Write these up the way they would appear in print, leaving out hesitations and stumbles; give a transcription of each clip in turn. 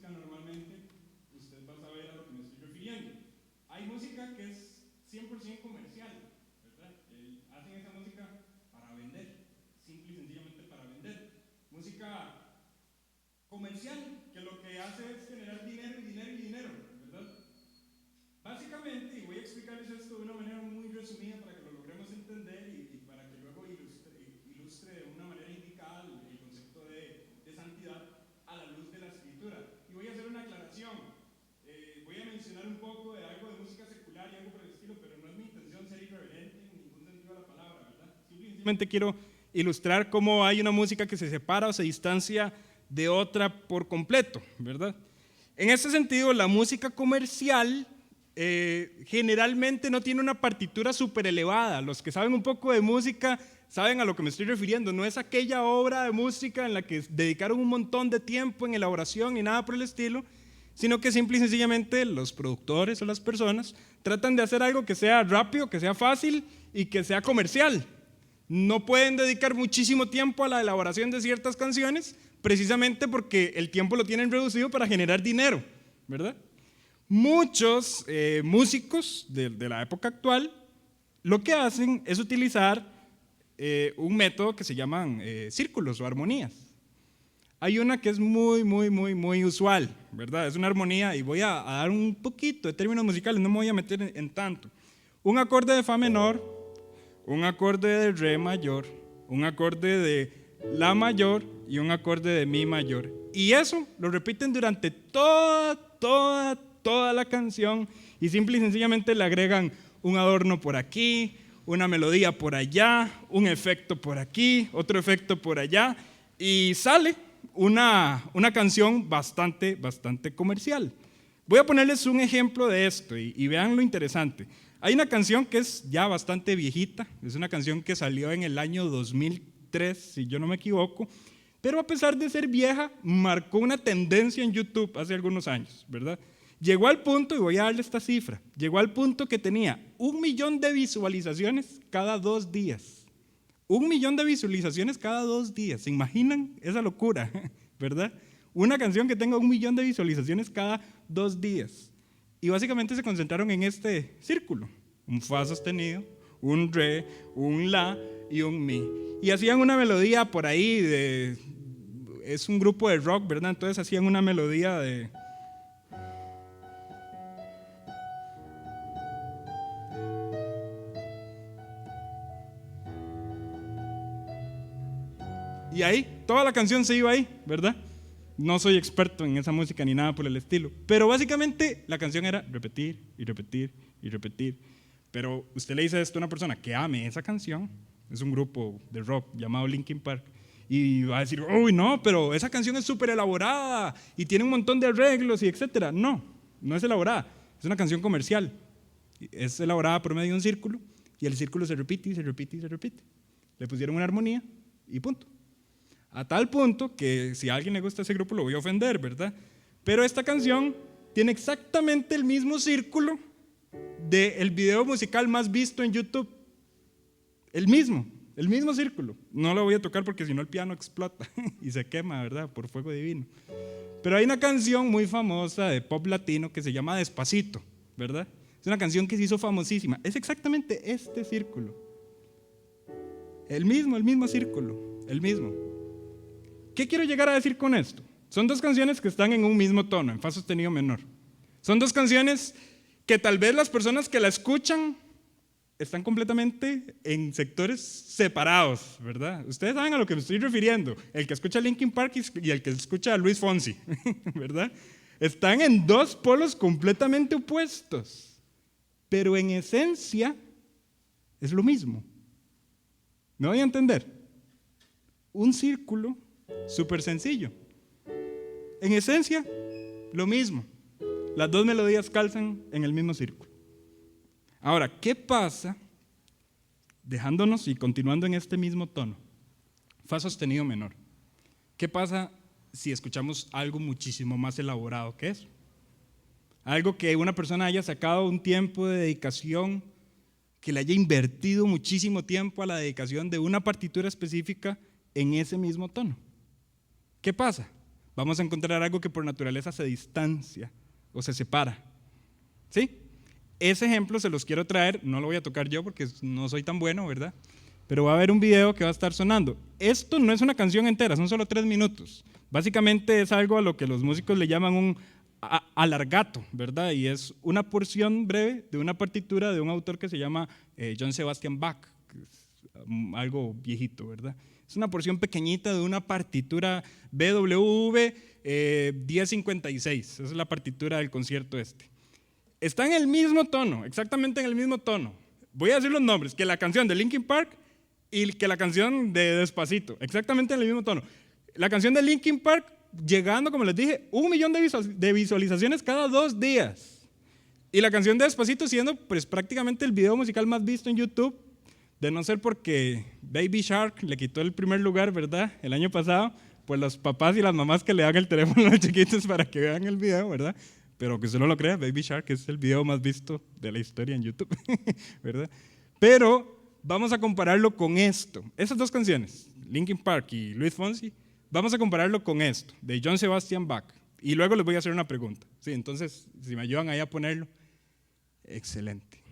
música normalmente, usted va a saber a lo que me estoy refiriendo. Hay música que es 100% comercial, ¿verdad? Hacen esa música para vender, simple y sencillamente para vender. Música comercial, que lo que hace es generar dinero y dinero y dinero, ¿verdad? Básicamente, y voy a explicarles esto de una manera muy resumida para que lo logremos entender y para que luego ilustre de una manera indicada el concepto de santidad a la luz de la escritura. Y voy a hacer una aclaración. Voy a mencionar un poco de algo de música secular y algo por el estilo, pero no es mi intención ser irreverente en ningún sentido de la palabra, ¿verdad? Simplemente quiero ilustrar cómo hay una música que se separa o se distancia de otra por completo, ¿verdad? En este sentido, la música comercial generalmente no tiene una partitura súper elevada. Los que saben un poco de música saben a lo que me estoy refiriendo. No es aquella obra de música en la que dedicaron un montón de tiempo en elaboración ni nada por el estilo, sino que simple y sencillamente los productores o las personas tratan de hacer algo que sea rápido, que sea fácil y que sea comercial. No pueden dedicar muchísimo tiempo a la elaboración de ciertas canciones, precisamente porque el tiempo lo tienen reducido para generar dinero, ¿verdad? Muchos músicos de la época actual lo que hacen es utilizar un método que se llaman círculos o armonías. Hay una que es muy usual, ¿verdad? Es una armonía, y voy a dar un poquito de términos musicales, no me voy a meter en tanto. Un acorde de fa menor, un acorde de re mayor, un acorde de la mayor y un acorde de mi mayor. Y eso lo repiten durante toda la canción, y simple y sencillamente le agregan un adorno por aquí, una melodía por allá, un efecto por aquí, otro efecto por allá, y sale una canción bastante comercial. Voy a ponerles un ejemplo de esto y vean lo interesante. Hay una canción que es ya bastante viejita, es una canción que salió en el año 2003, si yo no me equivoco, pero a pesar de ser vieja, marcó una tendencia en YouTube hace algunos años, ¿verdad? Llegó al punto, y voy a darle esta cifra, llegó al punto que tenía 1 millón de visualizaciones cada 2 días. 1 millón de visualizaciones cada 2 días. ¿Se imaginan esa locura? ¿Verdad? Una canción que tenga 1 millón de visualizaciones cada 2 días. Y básicamente se concentraron en este círculo: un fa sostenido, un re, un la y un mi. Y hacían una melodía por ahí, es un grupo de rock, ¿verdad? Entonces hacían una melodía de... Y ahí, toda la canción se iba ahí, ¿verdad? No soy experto en esa música ni nada por el estilo, pero básicamente la canción era repetir y repetir y repetir. Pero usted le dice esto a una persona que ame esa canción, es un grupo de rock llamado Linkin Park, y va a decir, uy, no, pero esa canción es súper elaborada y tiene un montón de arreglos y etcétera. No, no es elaborada, es una canción comercial. Es elaborada por medio de un círculo, y el círculo se repite y se repite y se repite. Le pusieron una armonía y punto. A tal punto que si a alguien le gusta ese grupo lo voy a ofender, ¿verdad? Pero esta canción tiene exactamente el mismo círculo del video musical más visto en YouTube. El mismo círculo. No lo voy a tocar porque si no el piano explota y se quema, ¿verdad? Por fuego divino. Pero hay una canción muy famosa de pop latino que se llama Despacito, ¿verdad? Es una canción que se hizo famosísima. Es exactamente este círculo. El mismo círculo, el mismo. ¿Qué quiero llegar a decir con esto? Son 2 canciones que están en un mismo tono, en fa sostenido menor. Son 2 canciones que tal vez las personas que la escuchan están completamente en sectores separados, ¿verdad? Ustedes saben a lo que me estoy refiriendo. El que escucha Linkin Park y el que escucha a Luis Fonsi, ¿verdad? Están en 2 polos completamente opuestos, pero en esencia es lo mismo. ¿Me voy a entender? Un círculo súper sencillo. En esencia, lo mismo. Las 2 melodías calzan en el mismo círculo. Ahora, ¿qué pasa, dejándonos y continuando en este mismo tono? Fa sostenido menor. ¿Qué pasa si escuchamos algo muchísimo más elaborado que eso? Algo que una persona haya sacado un tiempo de dedicación, que le haya invertido muchísimo tiempo a la dedicación de una partitura específica en ese mismo tono. ¿Qué pasa? vamos a encontrar algo que por naturaleza se distancia o se separa. ¿Sí? Ese ejemplo se los quiero traer, no lo voy a tocar yo porque no soy tan bueno, ¿verdad? Pero va a haber un video que va a estar sonando. Esto no es una canción entera, son solo 3 minutos. Básicamente es algo a lo que los músicos le llaman un alargato, ¿verdad? Y es una porción breve de una partitura de un autor que se llama Johann Sebastian Bach, que es algo viejito, ¿verdad? Es una porción pequeñita de una partitura BWV 1056, esa es la partitura del concierto este. Está en el mismo tono, exactamente en el mismo tono. Voy a decir los nombres, que la canción de Linkin Park y que la canción de Despacito, exactamente en el mismo tono. La canción de Linkin Park llegando, como les dije, 1 millón de visualizaciones cada 2 días. Y la canción de Despacito siendo pues prácticamente el video musical más visto en YouTube, de no ser porque Baby Shark le quitó el primer lugar, ¿verdad? El año pasado, pues los papás y las mamás que le dan el teléfono a los chiquitos para que vean el video, ¿verdad? Pero que usted no lo crea, Baby Shark es el video más visto de la historia en YouTube, ¿verdad? Pero vamos a compararlo con esto. Esas 2 canciones, Linkin Park y Luis Fonsi, vamos a compararlo con esto, de Johann Sebastian Bach. Y luego les voy a hacer una pregunta. Sí, entonces, si me ayudan ahí a ponerlo, excelente.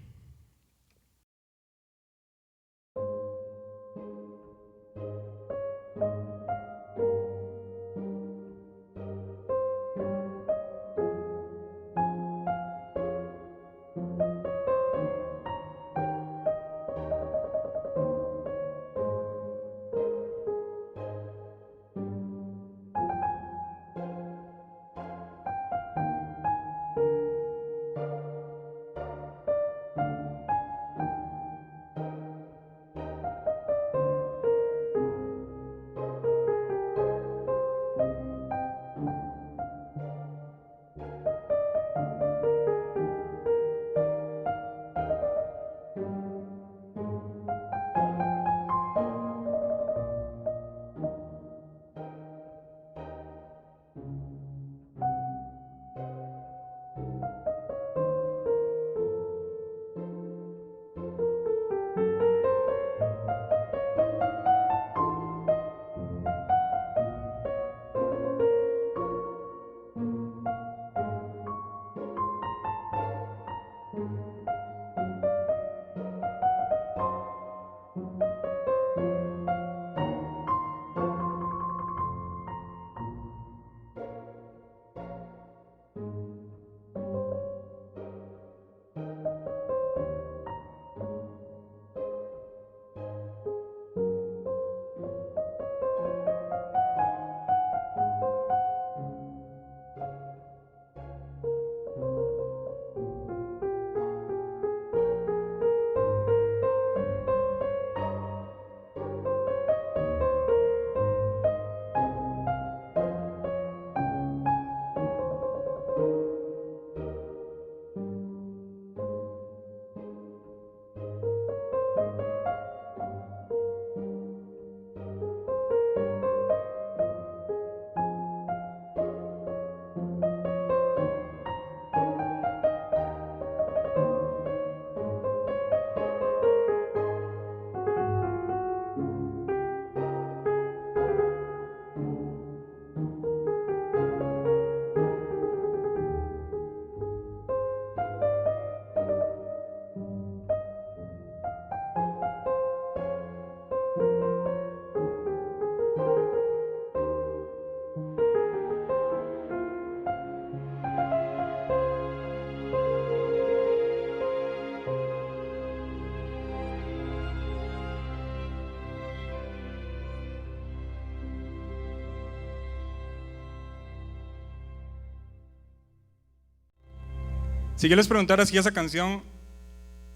Si yo les preguntara si esa canción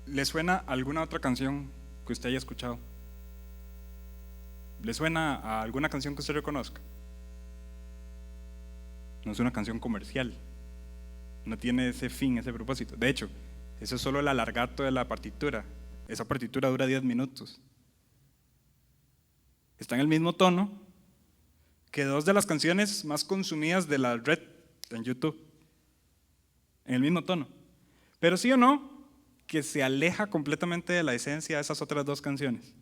le suena a alguna otra canción que usted haya escuchado, ¿le suena a alguna canción que usted reconozca? No es una canción comercial, no tiene ese fin, ese propósito. De hecho, eso es solo el alargato de la partitura. Esa partitura dura 10 minutos. Está en el mismo tono que 2 de las canciones más consumidas de la red en YouTube. En el mismo tono. Pero sí o no, que se aleja completamente de la esencia de esas otras 2 canciones.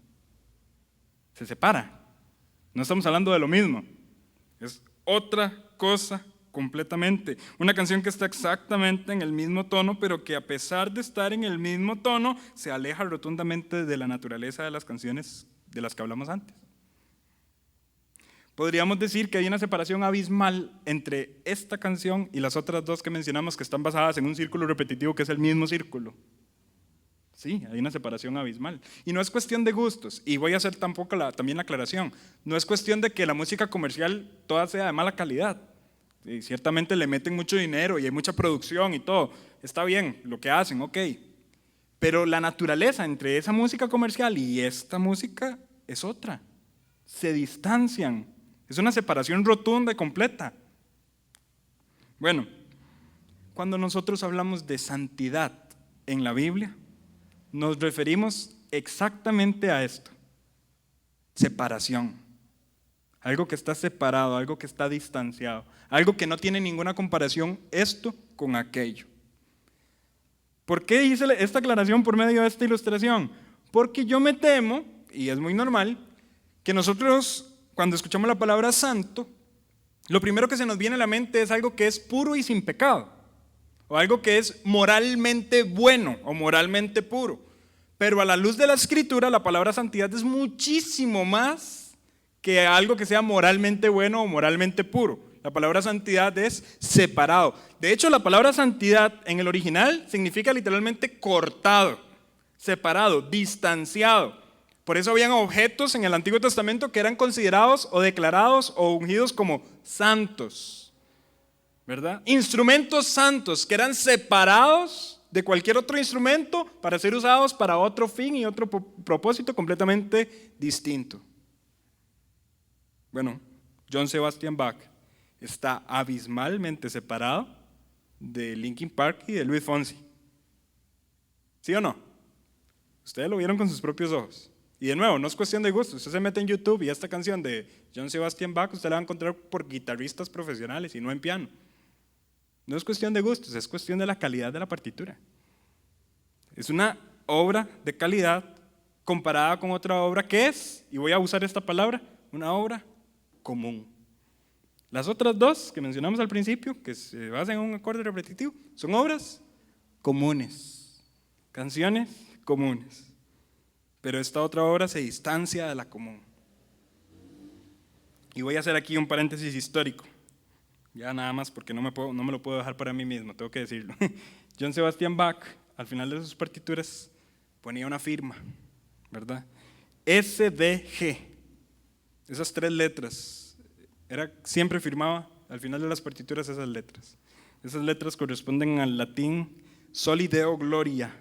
Se separa. No estamos hablando de lo mismo. Es otra cosa completamente. Una canción que está exactamente en el mismo tono, pero que a pesar de estar en el mismo tono, se aleja rotundamente de la naturaleza de las canciones de las que hablamos antes. Podríamos decir que hay una separación abismal entre esta canción y las otras dos que mencionamos, que están basadas en un círculo repetitivo que es el mismo círculo. Sí, hay una separación abismal. Y no es cuestión de gustos, y voy a hacer también la aclaración, no es cuestión de que la música comercial toda sea de mala calidad. Y ciertamente le meten mucho dinero y hay mucha producción y todo, está bien lo que hacen, ok. Pero la naturaleza entre esa música comercial y esta música es otra. Se distancian, es una separación rotunda y completa. Bueno, cuando nosotros hablamos de santidad en la Biblia, nos referimos exactamente a esto: separación. Algo que está separado, algo que está distanciado, algo que no tiene ninguna comparación esto con aquello. ¿Por qué hice esta aclaración por medio de esta ilustración? Porque yo me temo, y es muy normal, que nosotros cuando escuchamos la palabra santo, lo primero que se nos viene a la mente es algo que es puro y sin pecado, o algo que es moralmente bueno o moralmente puro. Pero a la luz de la Escritura, la palabra santidad es muchísimo más que algo que sea moralmente bueno o moralmente puro. La palabra santidad es separado. De hecho, la palabra santidad en el original significa literalmente cortado, separado, distanciado. Por eso habían objetos en el Antiguo Testamento que eran considerados o declarados o ungidos como santos, ¿verdad? Instrumentos santos que eran separados de cualquier otro instrumento para ser usados para otro fin y otro propósito completamente distinto. Bueno, Johann Sebastian Bach está abismalmente separado de Linkin Park y de Luis Fonsi. ¿Sí o no? Ustedes lo vieron con sus propios ojos. Y de nuevo, no es cuestión de gusto. Usted se mete en YouTube y esta canción de Johann Sebastian Bach usted la va a encontrar por guitarristas profesionales y no en piano. No es cuestión de gustos, es cuestión de la calidad de la partitura. Es una obra de calidad comparada con otra obra que es, y voy a usar esta palabra, una obra común. Las otras dos que mencionamos al principio, que se basan en un acorde repetitivo, son obras comunes, canciones comunes. Pero esta otra obra se distancia de la común. Y voy a hacer aquí un paréntesis histórico. Ya nada más porque no me lo puedo dejar para mí mismo, tengo que decirlo. Johann Sebastian Bach, al final de sus partituras, ponía una firma, ¿verdad? SDG. Esas 3 letras. Siempre firmaba al final de las partituras esas letras. Esas letras corresponden al latín Soli Deo Gloria.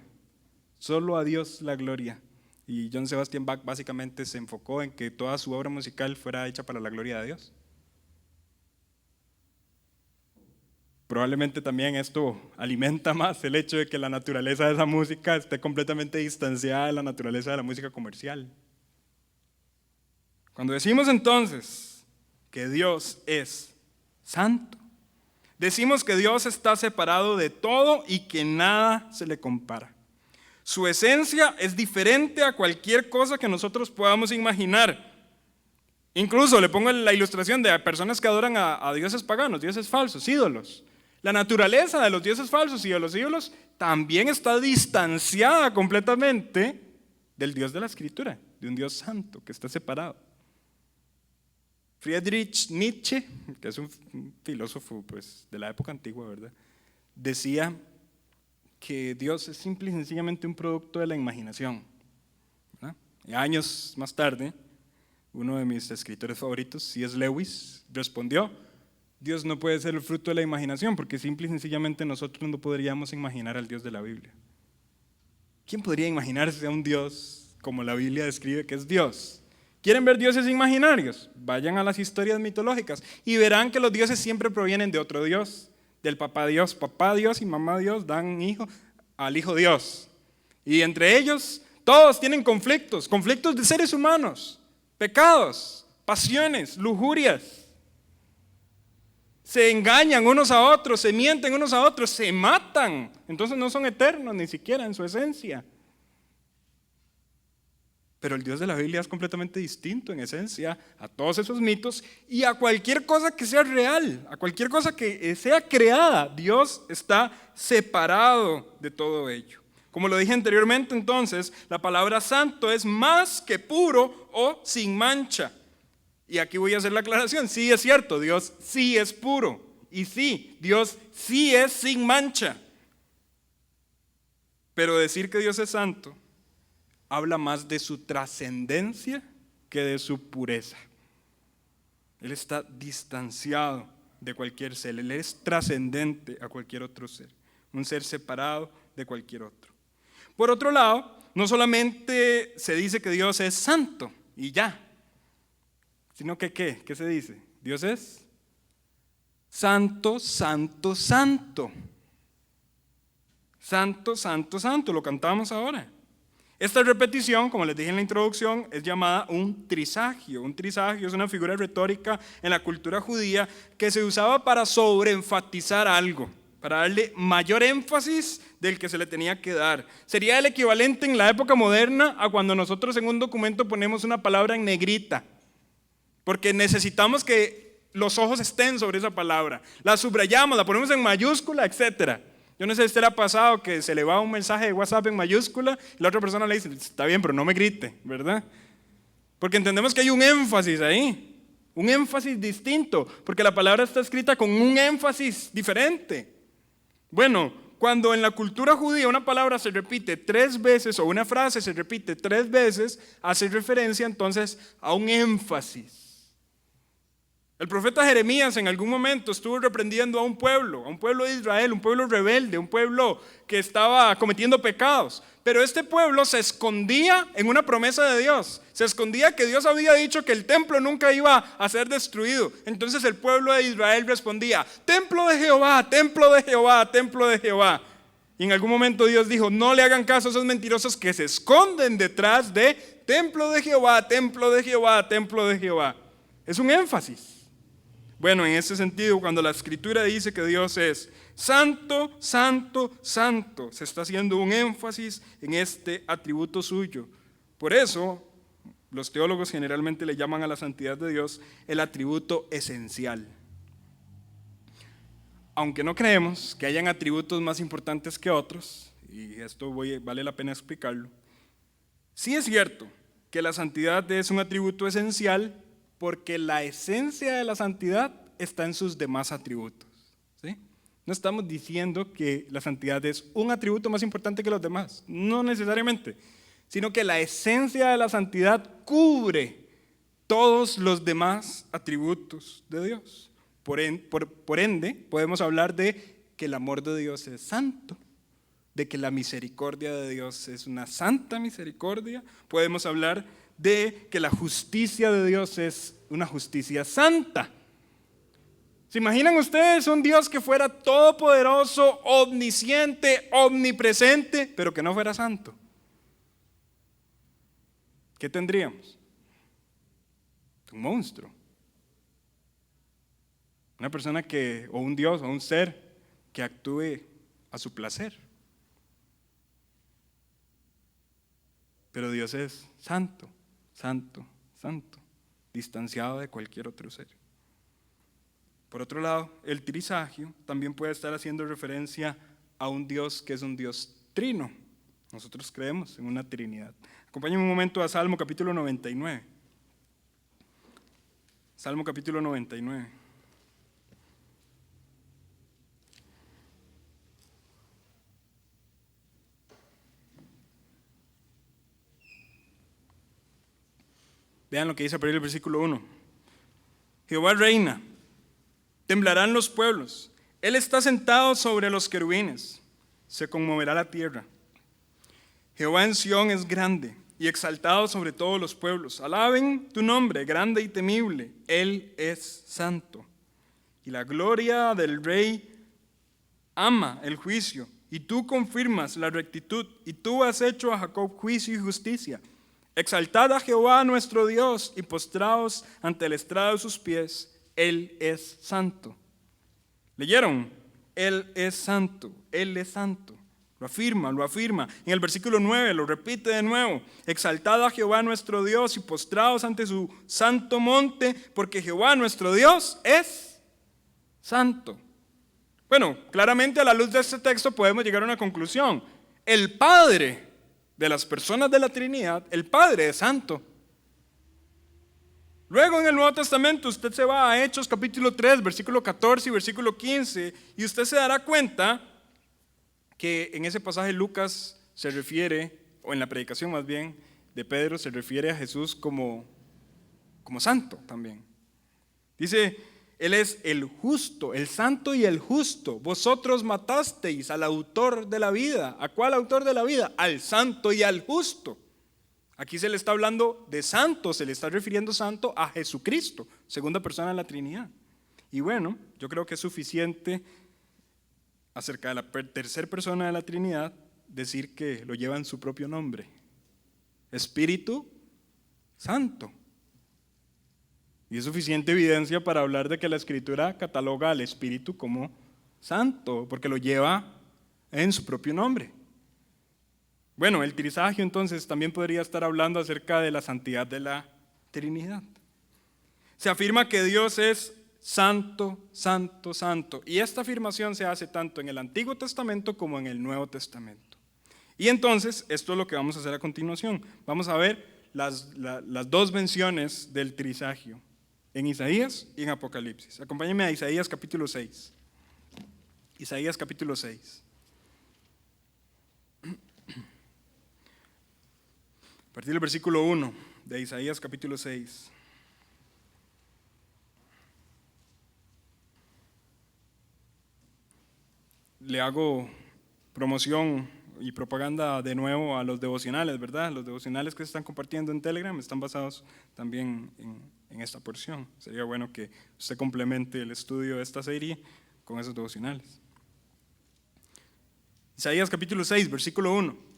Solo a Dios la gloria. Y Johann Sebastian Bach básicamente se enfocó en que toda su obra musical fuera hecha para la gloria de Dios. Probablemente también esto alimenta más el hecho de que la naturaleza de esa música esté completamente distanciada de la naturaleza de la música comercial. Cuando decimos entonces que Dios es santo, decimos que Dios está separado de todo y que nada se le compara. Su esencia es diferente a cualquier cosa que nosotros podamos imaginar. Incluso le pongo la ilustración de personas que adoran a dioses paganos, dioses falsos, ídolos. La naturaleza de los dioses falsos y de los ídolos también está distanciada completamente del Dios de la Escritura, de un Dios santo que está separado. Friedrich Nietzsche, que es un filósofo pues, de la época antigua, ¿verdad?, decía que Dios es simple y sencillamente un producto de la imaginación, ¿verdad? Y años más tarde, uno de mis escritores favoritos, C.S. Lewis, respondió: Dios no puede ser el fruto de la imaginación, porque simple y sencillamente nosotros no podríamos imaginar al Dios de la Biblia. ¿Quién podría imaginarse a un Dios como la Biblia describe que es Dios? ¿Quieren ver dioses imaginarios? Vayan a las historias mitológicas y verán que los dioses siempre provienen de otro Dios, del papá Dios y mamá Dios dan hijo al hijo Dios. Y entre ellos todos tienen conflictos de seres humanos, pecados, pasiones, lujurias. Se engañan unos a otros, se mienten unos a otros, se matan. Entonces no son eternos ni siquiera en su esencia. Pero el Dios de la Biblia es completamente distinto en esencia a todos esos mitos y a cualquier cosa que sea real, a cualquier cosa que sea creada. Dios está separado de todo ello. Como lo dije anteriormente, entonces, la palabra santo es más que puro o sin mancha. Y aquí voy a hacer la aclaración. Sí, es cierto, Dios sí es puro. Y sí, Dios sí es sin mancha. Pero decir que Dios es santo habla más de su trascendencia que de su pureza. Él está distanciado de cualquier ser. Él es trascendente a cualquier otro ser. Un ser separado de cualquier otro. Por otro lado, no solamente se dice que Dios es santo y ya, sino que ¿qué? ¿Qué se dice? Dios es santo, santo, santo. Santo, santo, santo. Lo cantamos ahora. Esta repetición, como les dije en la introducción, es llamada un trisagio. Un trisagio es una figura retórica en la cultura judía que se usaba para sobreenfatizar algo, para darle mayor énfasis del que se le tenía que dar. Sería el equivalente en la época moderna a cuando nosotros en un documento ponemos una palabra en negrita, porque necesitamos que los ojos estén sobre esa palabra. La subrayamos, la ponemos en mayúscula, etcétera. Yo no sé si usted le ha pasado que se le va un mensaje de WhatsApp en mayúscula y la otra persona le dice, está bien, pero no me grite, ¿verdad? Porque entendemos que hay un énfasis ahí, un énfasis distinto, porque la palabra está escrita con un énfasis diferente. Bueno, cuando en la cultura judía una palabra se repite 3 veces o una frase se repite 3 veces, hace referencia entonces a un énfasis. El profeta Jeremías en algún momento estuvo reprendiendo a un pueblo de Israel, un pueblo rebelde, un pueblo que estaba cometiendo pecados. Pero este pueblo se escondía en una promesa de Dios. Se escondía que Dios había dicho que el templo nunca iba a ser destruido. Entonces el pueblo de Israel respondía, templo de Jehová, templo de Jehová, templo de Jehová. Y en algún momento Dios dijo, no le hagan caso a esos mentirosos que se esconden detrás de templo de Jehová, templo de Jehová, templo de Jehová. Es un énfasis. Bueno, en ese sentido, cuando la Escritura dice que Dios es santo, santo, santo, se está haciendo un énfasis en este atributo suyo. Por eso, los teólogos generalmente le llaman a la santidad de Dios el atributo esencial. Aunque no creemos que hayan atributos más importantes que otros, y esto vale la pena explicarlo, sí es cierto que la santidad es un atributo esencial, porque la esencia de la santidad está en sus demás atributos. ¿Sí? No estamos diciendo que la santidad es un atributo más importante que los demás, no necesariamente, sino que la esencia de la santidad cubre todos los demás atributos de Dios. Por ende, podemos hablar de que el amor de Dios es santo, de que la misericordia de Dios es una santa misericordia. Podemos hablar de que la justicia de Dios es una justicia santa. ¿Se imaginan ustedes un Dios que fuera todopoderoso, omnisciente, omnipresente, pero que no fuera santo? ¿Qué tendríamos? Un monstruo. Una persona o un Dios, o un ser que actúe a su placer. Pero Dios es santo, santo, santo, distanciado de cualquier otro ser. Por otro lado, el trisagio también puede estar haciendo referencia a un Dios que es un Dios trino. Nosotros creemos en una trinidad. Acompáñenme un momento a Salmo capítulo 99. Salmo capítulo 99. Vean lo que dice por ahí el versículo 1. Jehová reina, temblarán los pueblos. Él está sentado sobre los querubines, se conmoverá la tierra. Jehová en Sión es grande y exaltado sobre todos los pueblos. Alaben tu nombre, grande y temible. Él es santo. Y la gloria del Rey ama el juicio, y tú confirmas la rectitud, y tú has hecho a Jacob juicio y justicia. Exaltad a Jehová nuestro Dios y postraos ante el estrado de sus pies. Él es santo. ¿Leyeron? Él es santo, Él es santo. Lo afirma, lo afirma. En el versículo 9 lo repite de nuevo. Exaltad a Jehová nuestro Dios y postraos ante su santo monte, porque Jehová nuestro Dios es santo. Bueno, claramente a la luz de este texto podemos llegar a una conclusión. El Padre de las personas de la Trinidad, el Padre es santo. Luego en el Nuevo Testamento usted se va a Hechos capítulo 3, versículo 14 y versículo 15, y usted se dará cuenta que en ese pasaje Lucas se refiere, o en la predicación más bien, de Pedro, se refiere a Jesús como santo también. Dice, Él es el justo, el santo y el justo. Vosotros matasteis al autor de la vida. ¿A cuál autor de la vida? Al santo y al justo. Aquí se le está hablando de santo, se le está refiriendo santo a Jesucristo, segunda persona de la Trinidad. Y bueno, yo creo que es suficiente acerca de la tercera persona de la Trinidad decir que lo lleva en su propio nombre. Espíritu Santo. Y es suficiente evidencia para hablar de que la Escritura cataloga al Espíritu como santo, porque lo lleva en su propio nombre. Bueno, el Trisagio entonces también podría estar hablando acerca de la santidad de la Trinidad. Se afirma que Dios es santo, santo, santo. Y esta afirmación se hace tanto en el Antiguo Testamento como en el Nuevo Testamento. Y entonces, esto es lo que vamos a hacer a continuación. Vamos a ver las dos menciones del Trisagio, en Isaías y en Apocalipsis. Acompáñenme a Isaías capítulo 6. Isaías capítulo 6. A partir del versículo 1 de Isaías capítulo 6. Le hago promoción y propaganda de nuevo a los devocionales, ¿verdad? Los devocionales que se están compartiendo en Telegram están basados también en esta porción. Sería bueno que usted complemente el estudio de esta serie con esos devocionales. Isaías capítulo 6, versículo 1.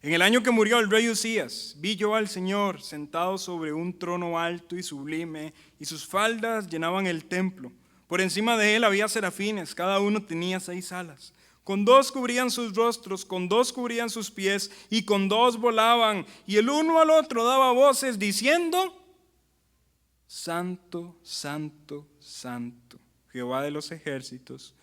En el año que murió el rey Usías, vi yo al Señor sentado sobre un trono alto y sublime, y sus faldas llenaban el templo. Por encima de él había serafines, cada uno tenía 6 alas. Con 2 cubrían sus rostros, con 2 cubrían sus pies, y con 2 volaban. Y el uno al otro daba voces diciendo: Santo, santo, santo, Jehová de los ejércitos,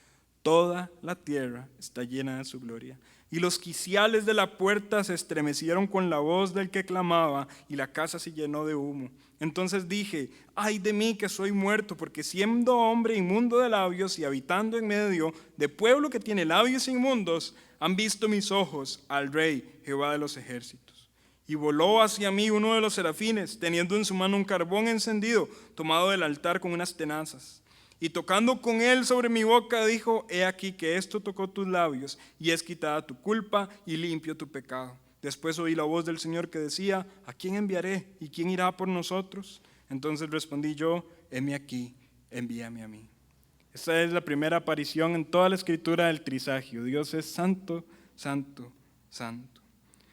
toda la tierra está llena de su gloria. Y los quiciales de la puerta se estremecieron con la voz del que clamaba, y la casa se llenó de humo. Entonces dije: ay de mí que soy muerto, porque siendo hombre inmundo de labios y habitando en medio de pueblo que tiene labios inmundos, han visto mis ojos al Rey, Jehová de los ejércitos. Y voló hacia mí uno de los serafines, teniendo en su mano un carbón encendido, tomado del altar con unas tenazas. Y tocando con él sobre mi boca, dijo: he aquí que esto tocó tus labios, y es quitada tu culpa y limpio tu pecado. Después oí la voz del Señor que decía: ¿a quién enviaré? ¿Y quién irá por nosotros? Entonces respondí yo: heme aquí, envíame a mí. Esta es la primera aparición en toda la Escritura del Trisagio. Dios es santo, santo, santo.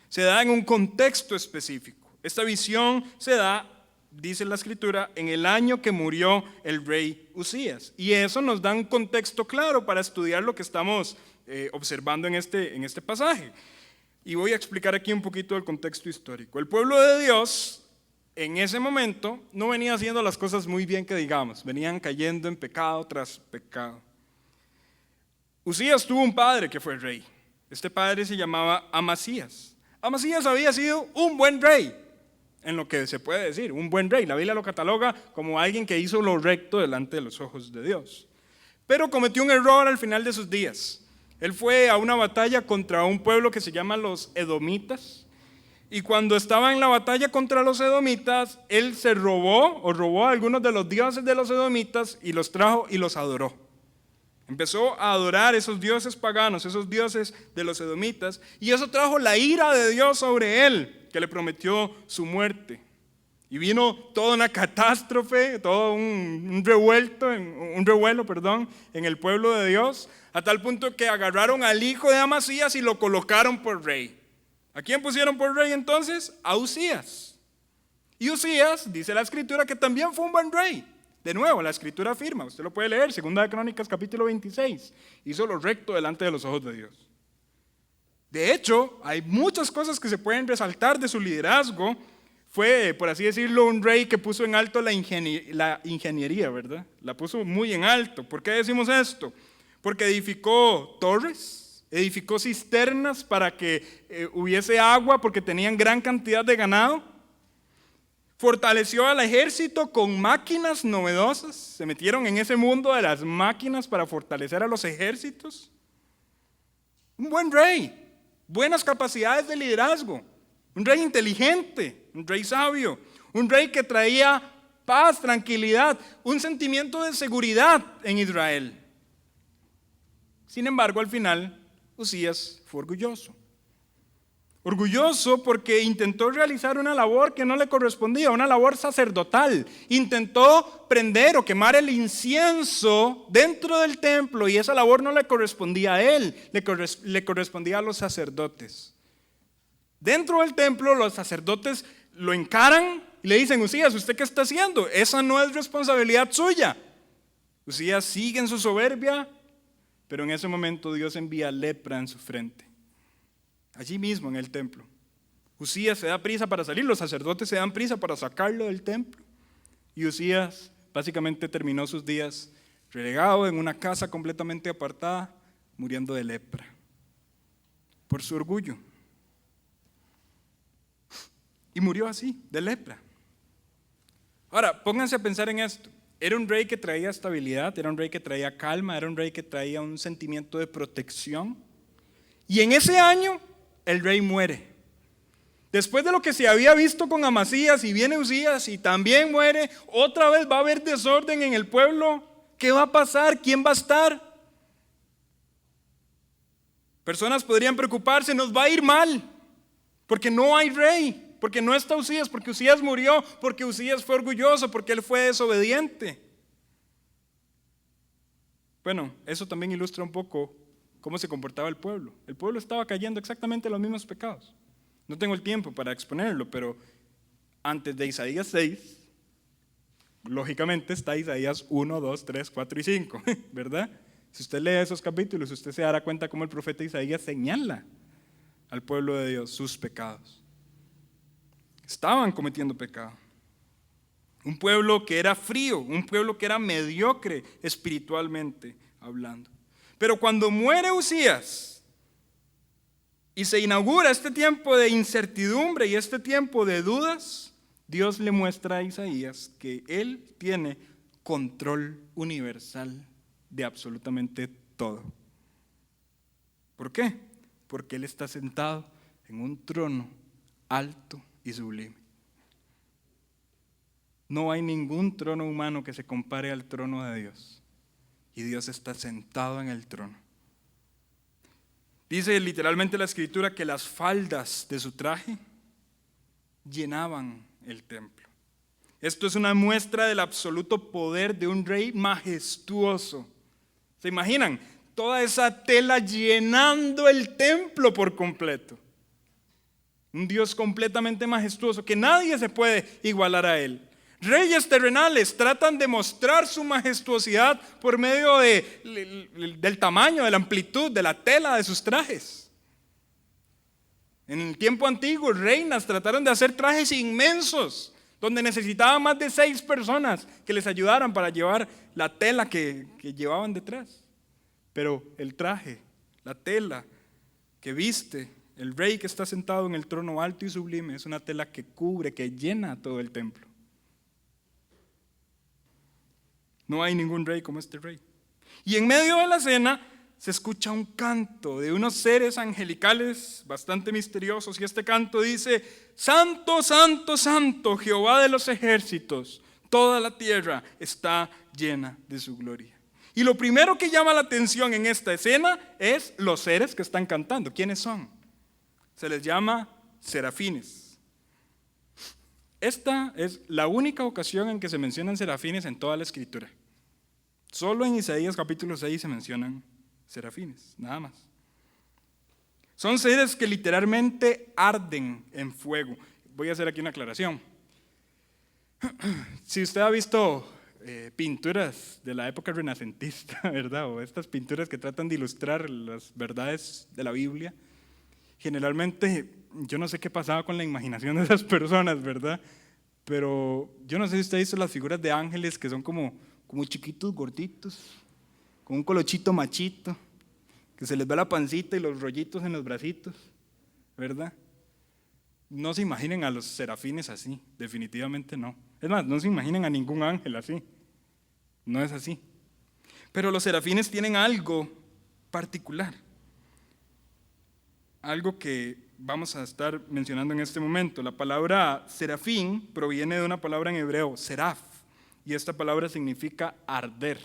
Se da en un contexto específico. Esta visión se da, dice la Escritura, en el año que murió el rey Usías. Y eso nos da un contexto claro para estudiar lo que estamos observando en este pasaje. Y voy a explicar aquí un poquito el contexto histórico. El pueblo de Dios en ese momento no venía haciendo las cosas muy bien que digamos. Venían cayendo en pecado tras pecado. Usías tuvo un padre que fue rey. Este padre se llamaba Amasías. Amasías había sido un buen rey, en lo que se puede decir, un buen rey. La Biblia lo cataloga como alguien que hizo lo recto delante de los ojos de Dios. Pero cometió un error al final de sus días. Él fue a una batalla contra un pueblo que se llama los edomitas. Y cuando estaba en la batalla contra los edomitas, él se robó a algunos de los dioses de los edomitas y los trajo y los adoró. Empezó a adorar esos dioses paganos, esos dioses de los edomitas, y eso trajo la ira de Dios sobre él, que le prometió su muerte. Y vino toda una catástrofe, todo un revuelo en el pueblo de Dios, a tal punto que agarraron al hijo de Amasías y lo colocaron por rey. ¿A quién pusieron por rey entonces? A Usías. Y Usías, dice la Escritura, que también fue un buen rey. De nuevo, la Escritura afirma, usted lo puede leer, 2 de Crónicas capítulo 26, hizo lo recto delante de los ojos de Dios. De hecho, hay muchas cosas que se pueden resaltar de su liderazgo. Fue, por así decirlo, un rey que puso en alto la ingeniería, ¿verdad? La puso muy en alto. ¿Por qué decimos esto? Porque edificó torres, edificó cisternas para que hubiese agua, porque tenían gran cantidad de ganado. Fortaleció al ejército con máquinas novedosas. Se metieron en ese mundo de las máquinas para fortalecer a los ejércitos. Un buen rey. Buenas capacidades de liderazgo, un rey inteligente, un rey sabio, un rey que traía paz, tranquilidad, un sentimiento de seguridad en Israel. Sin embargo, al final, Uzías fue orgulloso. Orgulloso porque intentó realizar una labor que no le correspondía, una labor sacerdotal. Intentó prender o quemar el incienso dentro del templo y esa labor no le correspondía a él, le correspondía a los sacerdotes. Dentro del templo los sacerdotes lo encaran y le dicen: Uzías, ¿usted qué está haciendo? Esa no es responsabilidad suya. Uzías sigue en su soberbia, pero en ese momento Dios envía lepra en su frente. Allí mismo en el templo. Uzías se da prisa para salir, los sacerdotes se dan prisa para sacarlo del templo. Y Uzías básicamente terminó sus días relegado en una casa completamente apartada, muriendo de lepra. Por su orgullo. Y murió así, de lepra. Ahora, pónganse a pensar en esto. Era un rey que traía estabilidad, era un rey que traía calma, era un rey que traía un sentimiento de protección. Y en ese año, el rey muere. Después de lo que se había visto con Amasías, y viene Uzías y también muere, otra vez va a haber desorden en el pueblo. ¿Qué va a pasar? ¿Quién va a estar? Personas podrían preocuparse: nos va a ir mal, porque no hay rey, porque no está Uzías, porque Uzías murió, porque Uzías fue orgulloso, porque él fue desobediente. Bueno, eso también ilustra un poco cómo se comportaba el pueblo. El pueblo estaba cayendo exactamente en los mismos pecados. No tengo el tiempo para exponerlo, pero antes de Isaías 6, lógicamente está Isaías 1, 2, 3, 4 y 5, ¿verdad? Si usted lee esos capítulos, usted se dará cuenta cómo el profeta Isaías señala al pueblo de Dios sus pecados. Estaban cometiendo pecado. Un pueblo que era frío, un pueblo que era mediocre espiritualmente hablando. Pero cuando muere Uzías y se inaugura este tiempo de incertidumbre y este tiempo de dudas, Dios le muestra a Isaías que Él tiene control universal de absolutamente todo. ¿Por qué? Porque Él está sentado en un trono alto y sublime. No hay ningún trono humano que se compare al trono de Dios. Y Dios está sentado en el trono. Dice literalmente la escritura que las faldas de su traje llenaban el templo. Esto es una muestra del absoluto poder de un rey majestuoso. ¿Se imaginan? Toda esa tela llenando el templo por completo. Un Dios completamente majestuoso que nadie se puede igualar a Él. Reyes terrenales tratan de mostrar su majestuosidad por medio del tamaño, de la amplitud, de la tela de sus trajes. En el tiempo antiguo, reinas trataron de hacer trajes inmensos, donde necesitaban más de 6 personas que les ayudaran para llevar la tela que llevaban detrás. Pero el traje, la tela que viste el rey que está sentado en el trono alto y sublime, es una tela que cubre, que llena todo el templo. No hay ningún rey como este rey. Y en medio de la escena se escucha un canto de unos seres angelicales bastante misteriosos. Y este canto dice: Santo, santo, santo, Jehová de los ejércitos, toda la tierra está llena de su gloria. Y lo primero que llama la atención en esta escena es los seres que están cantando. ¿Quiénes son? Se les llama serafines. Esta es la única ocasión en que se mencionan serafines en toda la escritura. Solo en Isaías capítulo 6 se mencionan serafines, nada más. Son seres que literalmente arden en fuego. Voy a hacer aquí una aclaración. Si usted ha visto pinturas de la época renacentista, ¿verdad? O estas pinturas que tratan de ilustrar las verdades de la Biblia, generalmente, yo no sé qué pasaba con la imaginación de esas personas, ¿verdad? Pero yo no sé si usted ha visto las figuras de ángeles que son como chiquitos, gorditos, con un colochito machito, que se les ve la pancita y los rollitos en los bracitos, ¿verdad? No se imaginen a los serafines así, definitivamente no. Es más, no se imaginen a ningún ángel así, no es así. Pero los serafines tienen algo particular, algo que vamos a estar mencionando en este momento. La palabra serafín proviene de una palabra en hebreo, seraf, y esta palabra significa arder.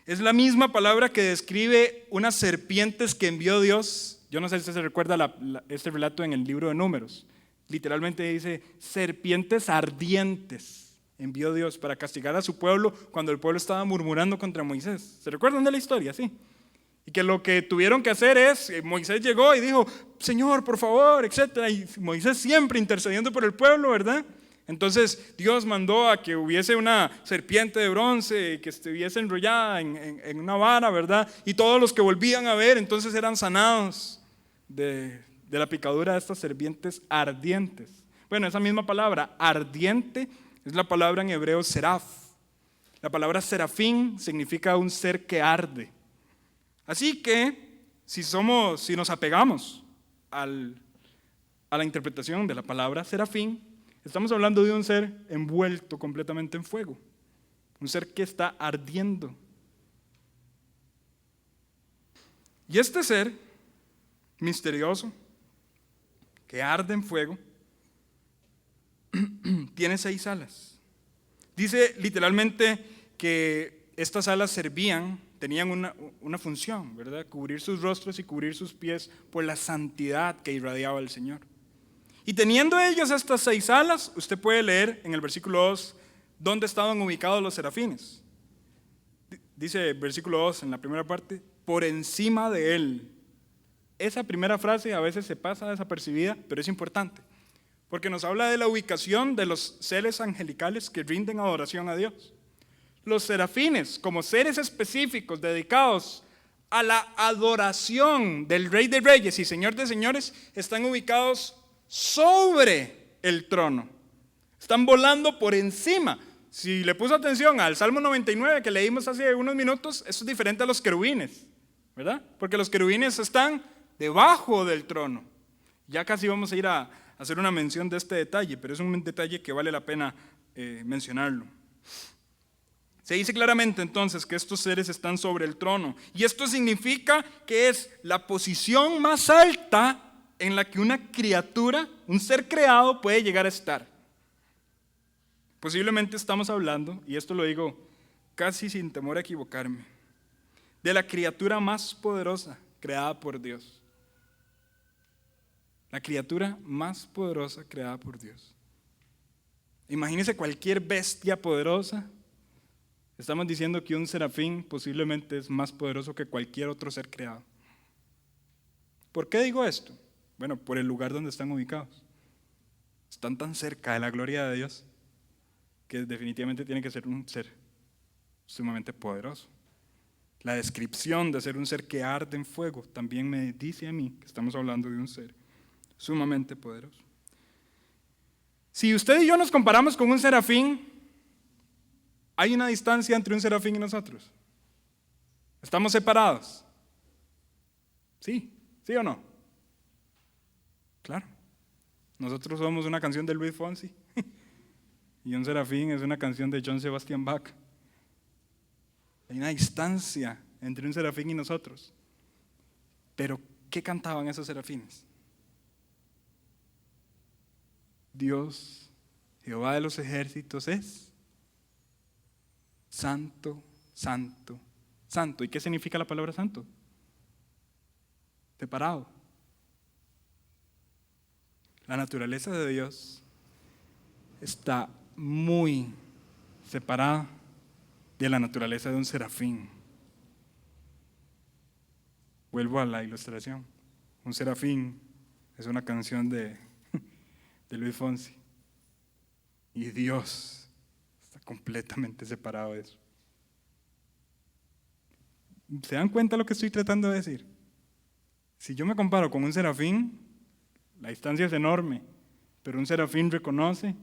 Es la misma palabra que describe unas serpientes que envió Dios. Yo no sé si se recuerda este relato en el libro de Números. Literalmente dice, serpientes ardientes envió Dios para castigar a su pueblo cuando el pueblo estaba murmurando contra Moisés. ¿Se recuerdan de la historia? Sí. Y que lo que tuvieron que hacer es, Moisés llegó y dijo, Señor, por favor, etc. Y Moisés siempre intercediendo por el pueblo, ¿verdad? Entonces Dios mandó a que hubiese una serpiente de bronce que estuviese enrollada en una vara, ¿verdad? Y todos los que volvían a ver entonces eran sanados de la picadura de estas serpientes ardientes. Bueno, esa misma palabra, ardiente, es la palabra en hebreo seraf. La palabra serafín significa un ser que arde. Así que si nos apegamos a la interpretación de la palabra serafín, estamos hablando de un ser envuelto completamente en fuego, un ser que está ardiendo. Y este ser misterioso, que arde en fuego, tiene 6 alas. Dice literalmente que estas alas tenían una función, ¿verdad? Cubrir sus rostros y cubrir sus pies por la santidad que irradiaba el Señor. Y teniendo ellos estas 6 alas, usted puede leer en el versículo 2 dónde estaban ubicados los serafines. Dice el versículo 2 en la primera parte, por encima de él. Esa primera frase a veces se pasa desapercibida, pero es importante, porque nos habla de la ubicación de los seres angelicales que rinden adoración a Dios. Los serafines, como seres específicos dedicados a la adoración del Rey de Reyes y Señor de Señores, están ubicados sobre el trono. Están volando por encima. Si le puso atención al Salmo 99 que leímos hace unos minutos, eso es diferente a los querubines, ¿verdad? Porque los querubines están debajo del trono. Ya casi vamos a ir a hacer una mención de este detalle, pero es un detalle que vale la pena mencionarlo. Se dice claramente entonces que estos seres están sobre el trono, y esto significa que es la posición más alta en la que una criatura, un ser creado, puede llegar a estar. Posiblemente estamos hablando, y esto lo digo casi sin temor a equivocarme, de la criatura más poderosa creada por Dios. La criatura más poderosa creada por Dios. Imagínese cualquier bestia poderosa. Estamos diciendo que un serafín posiblemente es más poderoso que cualquier otro ser creado. ¿Por qué digo esto? Bueno, por el lugar donde están ubicados. Están tan cerca de la gloria de Dios que definitivamente tiene que ser un ser sumamente poderoso. La descripción de ser un ser que arde en fuego también me dice a mí que estamos hablando de un ser sumamente poderoso. Si usted y yo nos comparamos con un serafín, ¿hay una distancia entre un serafín y nosotros? ¿Estamos separados? ¿Sí? ¿Sí o no? Claro. Nosotros somos una canción de Luis Fonsi y un serafín es una canción de Johann Sebastian Bach. Hay una distancia entre un serafín y nosotros. Pero, ¿qué cantaban esos serafines? Dios, Jehová de los ejércitos es santo, santo, santo. ¿Y qué significa la palabra santo? Separado. La naturaleza de Dios está muy separada de la naturaleza de un serafín. Vuelvo a la ilustración. Un serafín es una canción de Luis Fonsi. Y Dios está completamente separado de eso. ¿Se dan cuenta lo que estoy tratando de decir? Si yo me comparo con un serafín, la distancia es enorme, pero un serafín reconoce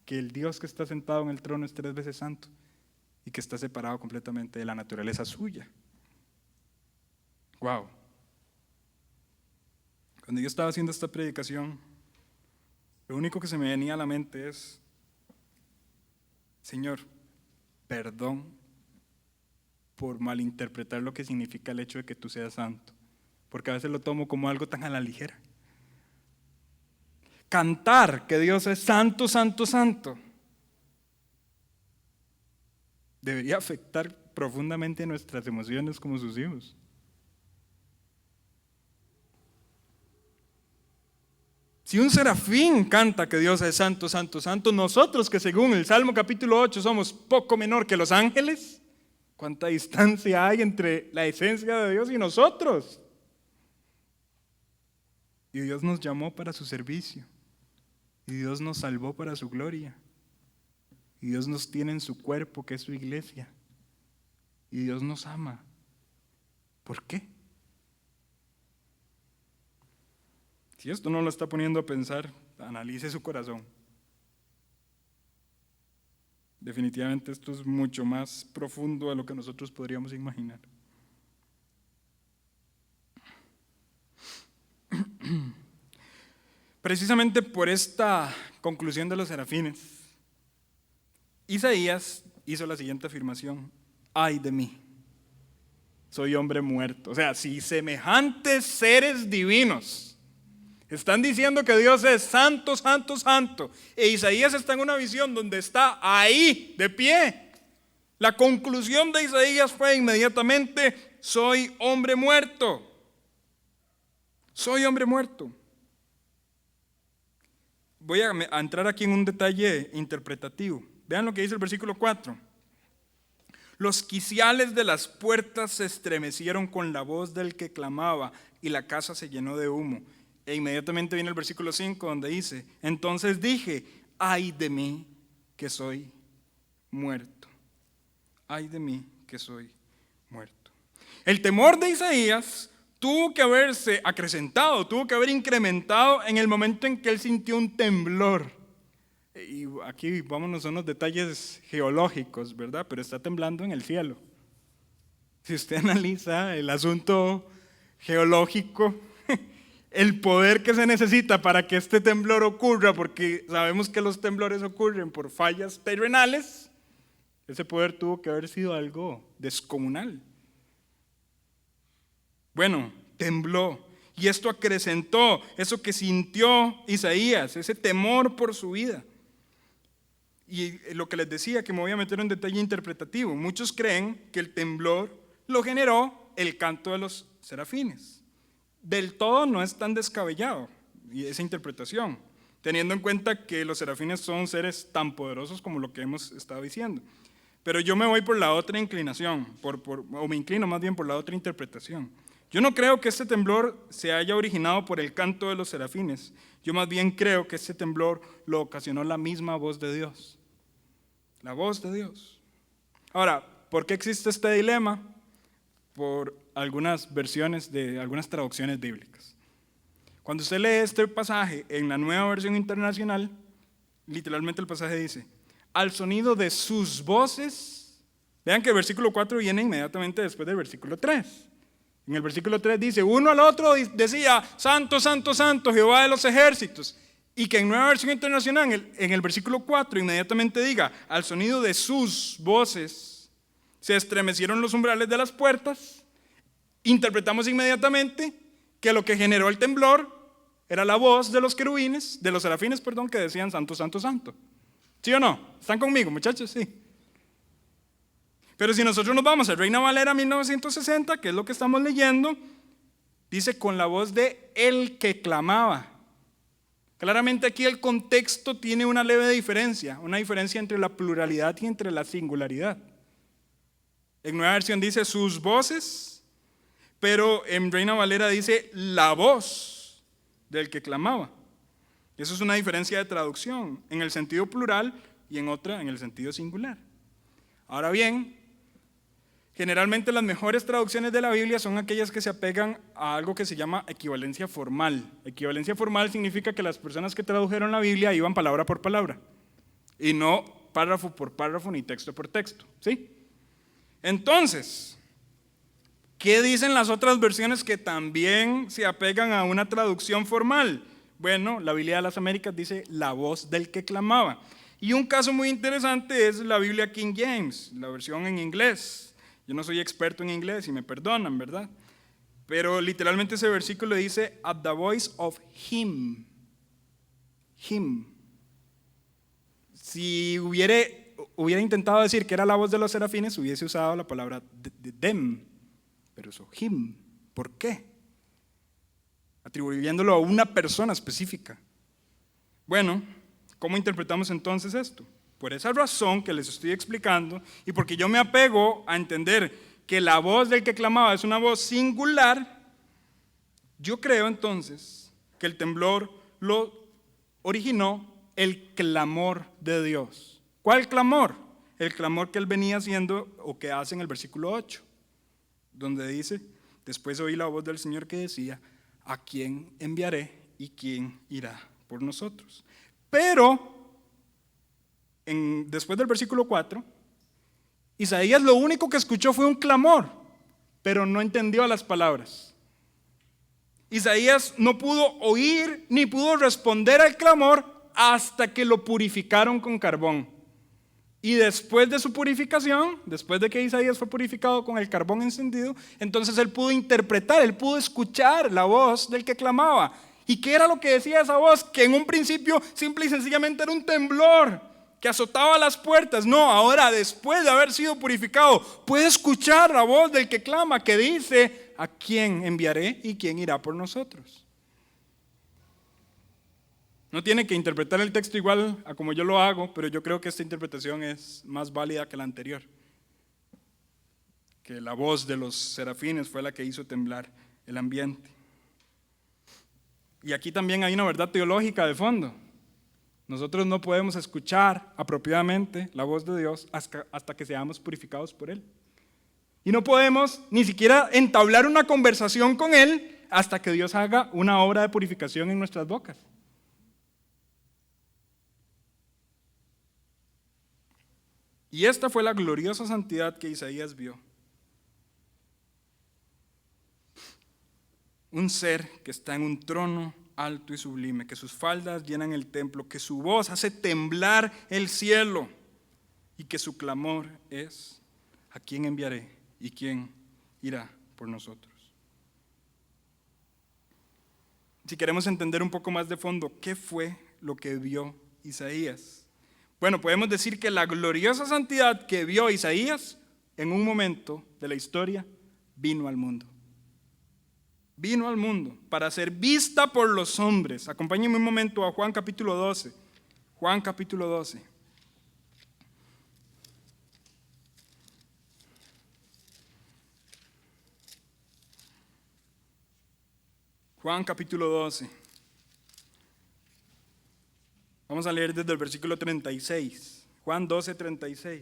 que el Dios que está sentado en el trono es 3 veces santo y que está separado completamente de la naturaleza suya. Wow. Cuando yo estaba haciendo esta predicación, lo único que se me venía a la mente es: Señor, perdón por malinterpretar lo que significa el hecho de que tú seas santo, porque a veces lo tomo como algo tan a la ligera. Cantar que Dios es santo, santo, santo debería afectar profundamente nuestras emociones como sus hijos. Si un serafín canta que Dios es santo, santo, santo, nosotros que según el Salmo capítulo 8 somos poco menor que los ángeles, ¿cuánta distancia hay entre la esencia de Dios y nosotros? Y Dios nos llamó para su servicio, y Dios nos salvó para su gloria, y Dios nos tiene en su cuerpo que es su iglesia, y Dios nos ama. ¿Por qué? Si esto no lo está poniendo a pensar, analice su corazón. Definitivamente esto es mucho más profundo de lo que nosotros podríamos imaginar. Precisamente por esta conclusión de los serafines, Isaías hizo la siguiente afirmación: ay de mí, soy hombre muerto. O sea, si semejantes seres divinos están diciendo que Dios es santo, santo, santo, e Isaías está en una visión donde está ahí, de pie, la conclusión de Isaías fue inmediatamente: soy hombre muerto. Soy hombre muerto. Voy a entrar aquí en un detalle interpretativo. Vean lo que dice el versículo 4. Los quiciales de las puertas se estremecieron con la voz del que clamaba, y la casa se llenó de humo. E inmediatamente viene el versículo 5 donde dice: entonces dije, ay de mí que soy muerto. Ay de mí que soy muerto. El temor de Isaías tuvo que haberse acrecentado, tuvo que haber incrementado en el momento en que él sintió un temblor. Y aquí vámonos a unos detalles geológicos, ¿verdad? Pero está temblando en el cielo. Si usted analiza el asunto geológico, el poder que se necesita para que este temblor ocurra, porque sabemos que los temblores ocurren por fallas terrenales, ese poder tuvo que haber sido algo descomunal. Bueno, tembló, y esto acrecentó eso que sintió Isaías, ese temor por su vida. Y lo que les decía, que me voy a meter en detalle interpretativo, muchos creen que el temblor lo generó el canto de los serafines. Del todo no es tan descabellado esa interpretación, teniendo en cuenta que los serafines son seres tan poderosos como lo que hemos estado diciendo. Pero yo me voy por la otra inclinación, o me inclino más bien por la otra interpretación. Yo no creo que este temblor se haya originado por el canto de los serafines. Yo más bien creo que este temblor lo ocasionó la misma voz de Dios. La voz de Dios. Ahora, ¿por qué existe este dilema? Por algunas versiones de algunas traducciones bíblicas. Cuando usted lee este pasaje en la Nueva Versión Internacional, literalmente el pasaje dice: al sonido de sus voces. Vean que el versículo 4 viene inmediatamente después del versículo 3. En el versículo 3 dice: uno al otro decía, santo, santo, santo, Jehová de los ejércitos. Y que en Nueva Versión Internacional, en el versículo 4, inmediatamente diga: al sonido de sus voces se estremecieron los umbrales de las puertas. Interpretamos inmediatamente que lo que generó el temblor era la voz de los querubines, de los serafines, perdón, que decían santo, santo, santo. ¿Sí o no? ¿Están conmigo, muchachos? Sí. Pero si nosotros nos vamos a Reina Valera 1960, que es lo que estamos leyendo, dice: con la voz de el que clamaba. Claramente aquí el contexto tiene una leve diferencia, una diferencia entre la pluralidad y entre la singularidad. En Nueva Versión dice sus voces, pero en Reina Valera dice la voz del que clamaba. Eso es una diferencia de traducción, en el sentido plural y en otra en el sentido singular. Ahora bien, Generalmente las mejores traducciones de la Biblia son aquellas que se apegan a algo que se llama equivalencia formal. Equivalencia formal significa que las personas que tradujeron la Biblia iban palabra por palabra y no párrafo por párrafo ni texto por texto, ¿sí? Entonces, ¿qué dicen las otras versiones que también se apegan a una traducción formal? Bueno, la Biblia de las Américas dice la voz del que clamaba. Y un caso muy interesante es la Biblia King James, la versión en inglés. Yo no soy experto en inglés y me perdonan, ¿verdad? Pero literalmente ese versículo dice, at the voice of him. Him. Si hubiera intentado decir que era la voz de los serafines, hubiese usado la palabra them. Pero eso, him. ¿Por qué? Atribuyéndolo a una persona específica. Bueno, ¿cómo interpretamos entonces esto? Por esa razón que les estoy explicando y porque yo me apego a entender que la voz del que clamaba es una voz singular, yo creo entonces que el temblor lo originó el clamor de Dios. ¿Cuál clamor? El clamor que él venía haciendo o que hace en el versículo 8, donde dice, después oí la voz del Señor que decía, ¿a quién enviaré y quién irá por nosotros? Pero después del versículo 4, Isaías lo único que escuchó fue un clamor, pero no entendió las palabras. Isaías no pudo oír ni pudo responder al clamor hasta que lo purificaron con carbón. Y después de su purificación, después de que Isaías fue purificado con el carbón encendido, entonces él pudo interpretar, él pudo escuchar la voz del que clamaba. ¿Y qué era lo que decía esa voz? Que en un principio simple y sencillamente era un temblor que azotaba las puertas. No, ahora después de haber sido purificado, puede escuchar la voz del que clama, que dice, ¿a quién enviaré y quién irá por nosotros? No tiene que interpretar el texto igual a como yo lo hago, pero yo creo que esta interpretación es más válida que la anterior. Que la voz de los serafines fue la que hizo temblar el ambiente. Y aquí también hay una verdad teológica de fondo. Nosotros no podemos escuchar apropiadamente la voz de Dios hasta que seamos purificados por Él. Y no podemos ni siquiera entablar una conversación con Él hasta que Dios haga una obra de purificación en nuestras bocas. Y esta fue la gloriosa santidad que Isaías vio. Un ser que está en un trono alto y sublime, que sus faldas llenan el templo, que su voz hace temblar el cielo y que su clamor es, ¿a quién enviaré y quién irá por nosotros? Si queremos entender un poco más de fondo, ¿qué fue lo que vio Isaías? Bueno, podemos decir que la gloriosa santidad que vio Isaías en un momento de la historia vino al mundo. Vino al mundo para ser vista por los hombres. Acompáñenme un momento a Juan capítulo 12. Juan capítulo 12. Juan capítulo 12. Vamos a leer desde el versículo 36. Juan 12, 36.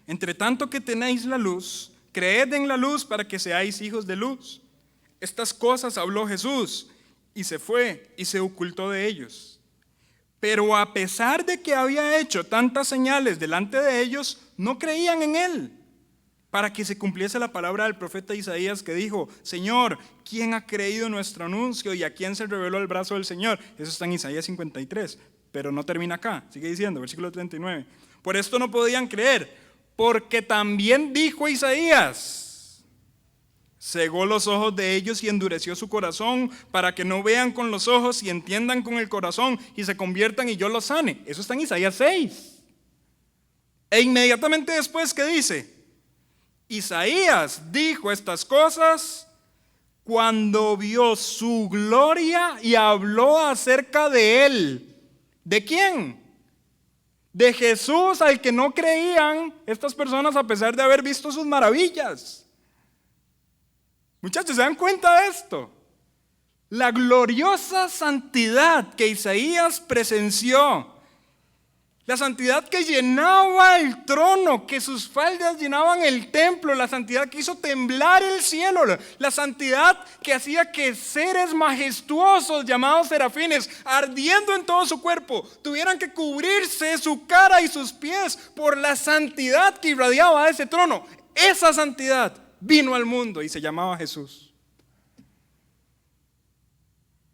Entre tanto que tenéis la luz, creed en la luz para que seáis hijos de luz. Estas cosas habló Jesús y se fue y se ocultó de ellos. Pero a pesar de que había hecho tantas señales delante de ellos, no creían en él, para que se cumpliese la palabra del profeta Isaías que dijo, Señor, ¿quién ha creído nuestro anuncio y a quién se reveló el brazo del Señor? Eso está en Isaías 53, pero no termina acá, sigue diciendo, versículo 39. Por esto no podían creer, porque también dijo Isaías, cegó los ojos de ellos y endureció su corazón para que no vean con los ojos y entiendan con el corazón y se conviertan y yo los sane. Eso está en Isaías 6. E inmediatamente después, ¿qué dice? Isaías dijo estas cosas cuando vio su gloria y habló acerca de él. ¿De quién? De Jesús, al que no creían estas personas a pesar de haber visto sus maravillas. Muchachos, ¿se dan cuenta de esto? La gloriosa santidad que Isaías presenció La santidad que llenaba el trono, que sus faldas llenaban el templo, la santidad que hizo temblar el cielo, la santidad que hacía que seres majestuosos llamados serafines, ardiendo en todo su cuerpo, tuvieran que cubrirse su cara y sus pies por la santidad que irradiaba ese trono. Esa santidad vino al mundo y se llamaba Jesús.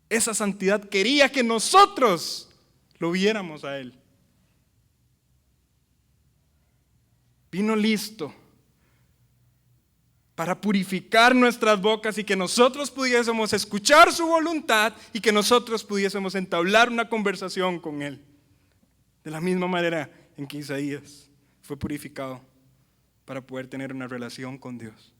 Esa santidad quería que nosotros lo viéramos a Él. Vino listo para purificar nuestras bocas y que nosotros pudiésemos escuchar su voluntad y que nosotros pudiésemos entablar una conversación con Él. De la misma manera en que Isaías fue purificado para poder tener una relación con Dios.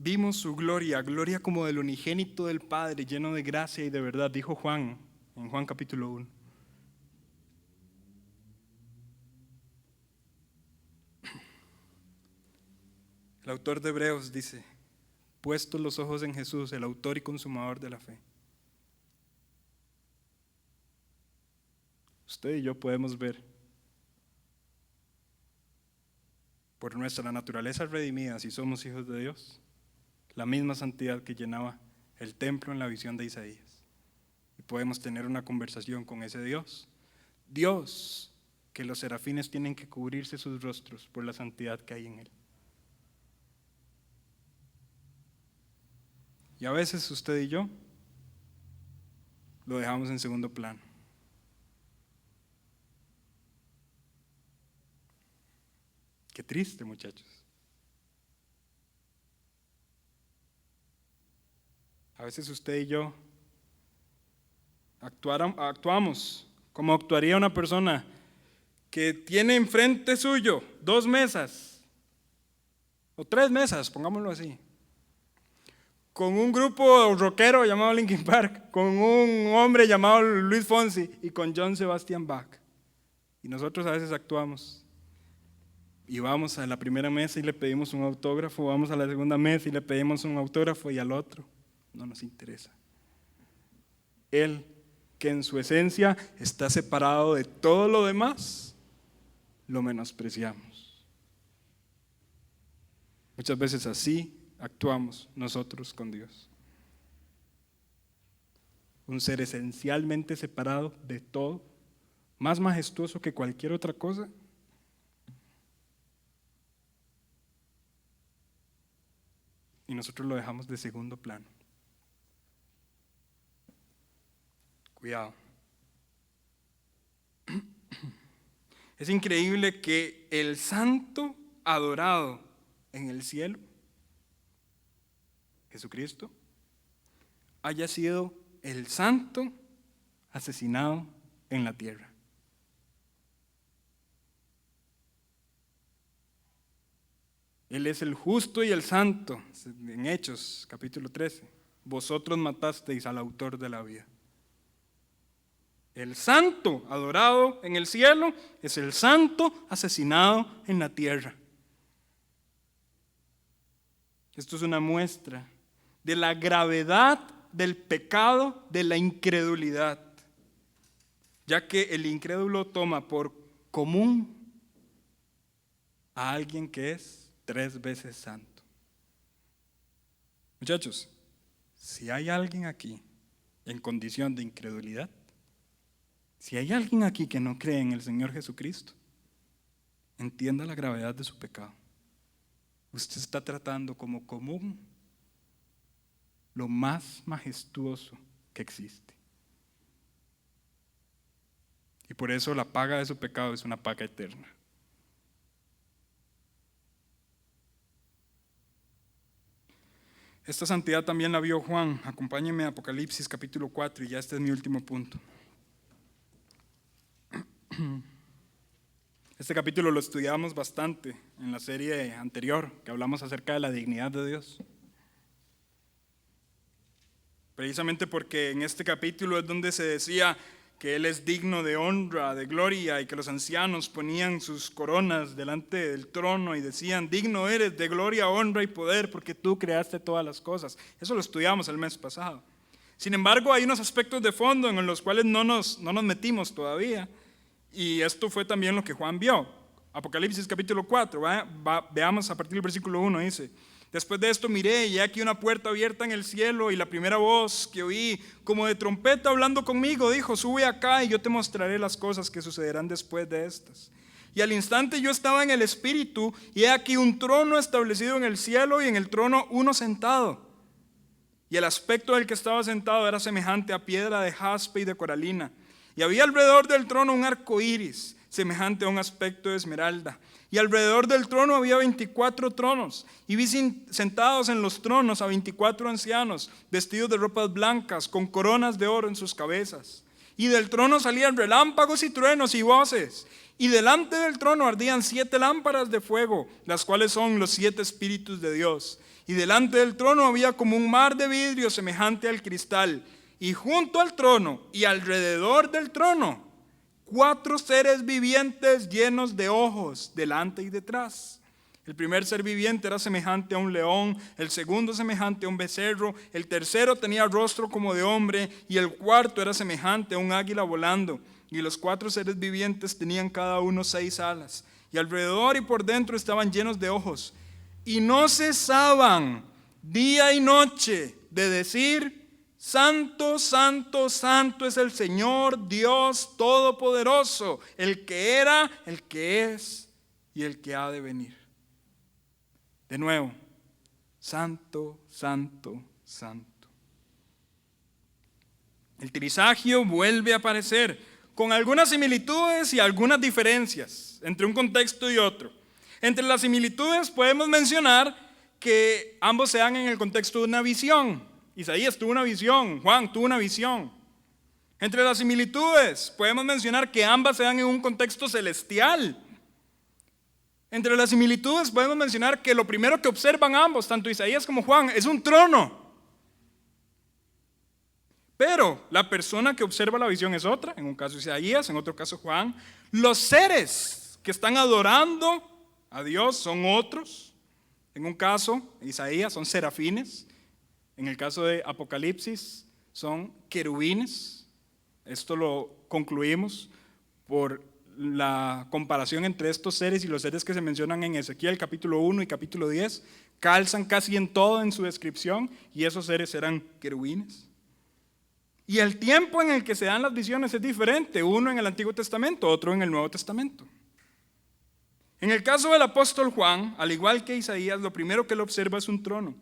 Vimos su gloria, gloria como del unigénito del Padre, lleno de gracia y de verdad, dijo Juan en Juan capítulo 1. El autor de Hebreos dice, puestos los ojos en Jesús, el autor y consumador de la fe. Usted y yo podemos ver por nuestra naturaleza redimida, si somos hijos de Dios, la misma santidad que llenaba el templo en la visión de Isaías. Y podemos tener una conversación con ese Dios. Dios, que los serafines tienen que cubrirse sus rostros por la santidad que hay en Él. Y a veces usted y yo lo dejamos en segundo plano. Qué triste, muchachos. A veces usted y yo actuamos como actuaría una persona que tiene enfrente suyo 2 mesas o 3 mesas, pongámoslo así, con un grupo rockero llamado Linkin Park, con un hombre llamado Luis Fonsi y con John Sebastian Bach. Y nosotros a veces actuamos y vamos a la primera mesa y le pedimos un autógrafo, vamos a la segunda mesa y le pedimos un autógrafo y al otro no nos interesa. Él, que en su esencia está separado de todo lo demás, lo menospreciamos. Muchas veces así actuamos nosotros con Dios. Un ser esencialmente separado de todo, más majestuoso que cualquier otra cosa. Y nosotros lo dejamos de segundo plano. Cuidado. Es increíble que el santo adorado en el cielo, Jesucristo, haya sido el santo asesinado en la tierra. Él es el justo y el santo, en Hechos capítulo 13. Vosotros matasteis al autor de la vida. El santo adorado en el cielo es el santo asesinado en la tierra. Esto es una muestra de la gravedad del pecado de la incredulidad, ya que el incrédulo toma por común a alguien que es 3 veces santo. Muchachos, si hay alguien aquí en condición de incredulidad, si hay alguien aquí que no cree en el Señor Jesucristo, entienda la gravedad de su pecado. Usted está tratando como común lo más majestuoso que existe. Y por eso la paga de su pecado es una paga eterna. Esta santidad también la vio Juan. Acompáñenme a Apocalipsis capítulo 4 y ya este es mi último punto. Este capítulo lo estudiamos bastante en la serie anterior, que hablamos acerca de la dignidad de Dios. Precisamente porque en este capítulo es donde se decía que Él es digno de honra, de gloria, y que los ancianos ponían sus coronas delante del trono y decían: digno eres de gloria, honra y poder, porque tú creaste todas las cosas. Eso lo estudiamos el mes pasado. Sin embargo, hay unos aspectos de fondo en los cuales no nos metimos todavía, y esto fue también lo que Juan vio. Apocalipsis capítulo 4, veamos a partir del versículo 1, dice: después de esto miré, y aquí una puerta abierta en el cielo, y la primera voz que oí, como de trompeta hablando conmigo, dijo: sube acá y yo te mostraré las cosas que sucederán después de estas. Y al instante yo estaba en el Espíritu, y he aquí un trono establecido en el cielo, y en el trono uno sentado. Y el aspecto del que estaba sentado era semejante a piedra de jaspe y de coralina. Y había alrededor del trono un arco iris, semejante a un aspecto de esmeralda. Y alrededor del trono había 24 tronos, y vi sentados en los tronos a 24 ancianos, vestidos de ropas blancas, con coronas de oro en sus cabezas. Y del trono salían relámpagos y truenos y voces. Y delante del trono ardían 7 lámparas de fuego, las cuales son los 7 espíritus de Dios. Y delante del trono había como un mar de vidrio semejante al cristal. Y junto al trono y alrededor del trono, 4 seres vivientes llenos de ojos, delante y detrás. El primer ser viviente era semejante a un león, el segundo semejante a un becerro, el tercero tenía rostro como de hombre, y el cuarto era semejante a un águila volando. Y los 4 seres vivientes tenían cada uno 6 alas, y alrededor y por dentro estaban llenos de ojos, y no cesaban día y noche de decir: santo, santo, santo es el Señor Dios Todopoderoso, el que era, el que es y el que ha de venir. De nuevo, santo, santo, santo. El trisagio vuelve a aparecer con algunas similitudes y algunas diferencias entre un contexto y otro. Entre las similitudes podemos mencionar que ambos se dan en el contexto de una visión. Isaías tuvo una visión, Juan tuvo una visión. Entre las similitudes podemos mencionar que ambas se dan en un contexto celestial. Entre las similitudes podemos mencionar que lo primero que observan ambos, tanto Isaías como Juan, es un trono. Pero la persona que observa la visión es otra, en un caso Isaías, en otro caso Juan. Los seres que están adorando a Dios son otros. En un caso, Isaías, son serafines. En el caso de Apocalipsis, son querubines. Esto lo concluimos por la comparación entre estos seres y los seres que se mencionan en Ezequiel capítulo 1 y capítulo 10. Calzan casi en todo en su descripción, y esos seres eran querubines. Y el tiempo en el que se dan las visiones es diferente, uno en el Antiguo Testamento, otro en el Nuevo Testamento. En el caso del apóstol Juan, al igual que Isaías, lo primero que él observa es un trono.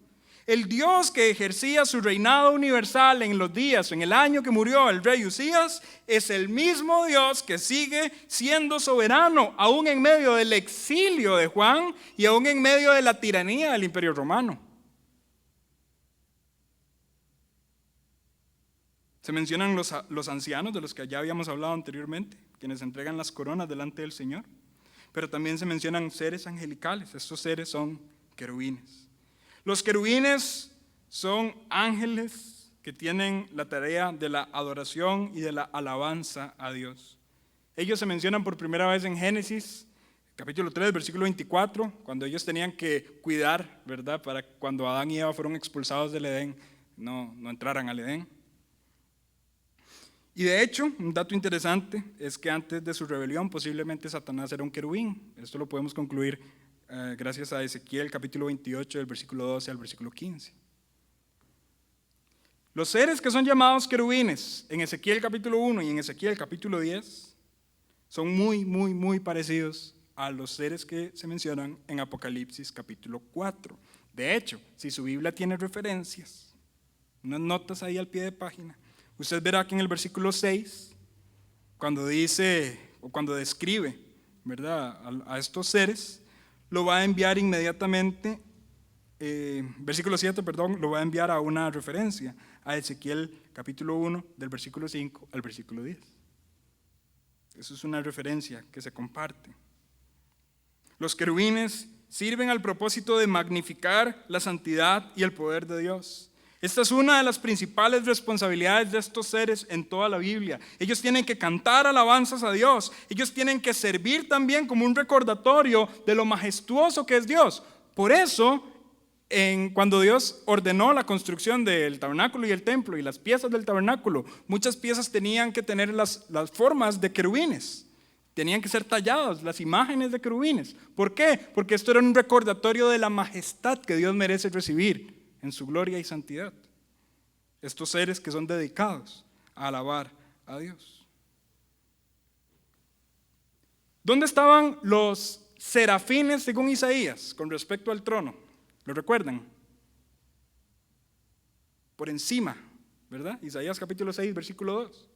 El Dios que ejercía su reinado universal en los días, en el año que murió el rey Usías, es el mismo Dios que sigue siendo soberano, aún en medio del exilio de Juan y aún en medio de la tiranía del Imperio Romano. Se mencionan los ancianos, de los que ya habíamos hablado anteriormente, quienes entregan las coronas delante del Señor. Pero también se mencionan seres angelicales. Estos seres son querubines. Los querubines son ángeles que tienen la tarea de la adoración y de la alabanza a Dios. Ellos se mencionan por primera vez en Génesis, capítulo 3, versículo 24, cuando ellos tenían que cuidar, ¿verdad?, para cuando Adán y Eva fueron expulsados del Edén, no entraran al Edén. Y de hecho, un dato interesante es que antes de su rebelión posiblemente Satanás era un querubín. Esto lo podemos concluir gracias a Ezequiel capítulo 28 del versículo 12 al versículo 15. Los seres que son llamados querubines en Ezequiel capítulo 1 y en Ezequiel capítulo 10 son muy parecidos a los seres que se mencionan en Apocalipsis capítulo 4. De hecho, si su Biblia tiene referencias, unas notas ahí al pie de página, usted verá que en el versículo 6, cuando dice o cuando describe, ¿verdad?, a estos seres, lo va a enviar inmediatamente, versículo 7, lo va a enviar a una referencia, a Ezequiel capítulo 1, del versículo 5 al versículo 10. Eso es una referencia que se comparte. Los querubines sirven al propósito de magnificar la santidad y el poder de Dios. Esta es una de las principales responsabilidades de estos seres en toda la Biblia. Ellos tienen que cantar alabanzas a Dios. Ellos tienen que servir también como un recordatorio de lo majestuoso que es Dios. Por eso, cuando Dios ordenó la construcción del tabernáculo y el templo y las piezas del tabernáculo, muchas piezas tenían que tener las formas de querubines. Tenían que ser talladas las imágenes de querubines. ¿Por qué? Porque esto era un recordatorio de la majestad que Dios merece recibir en su gloria y santidad. Estos seres que son dedicados a alabar a Dios. ¿Dónde estaban los serafines según Isaías con respecto al trono? ¿Lo recuerdan? Por encima, ¿verdad? Isaías capítulo 6, versículo 2.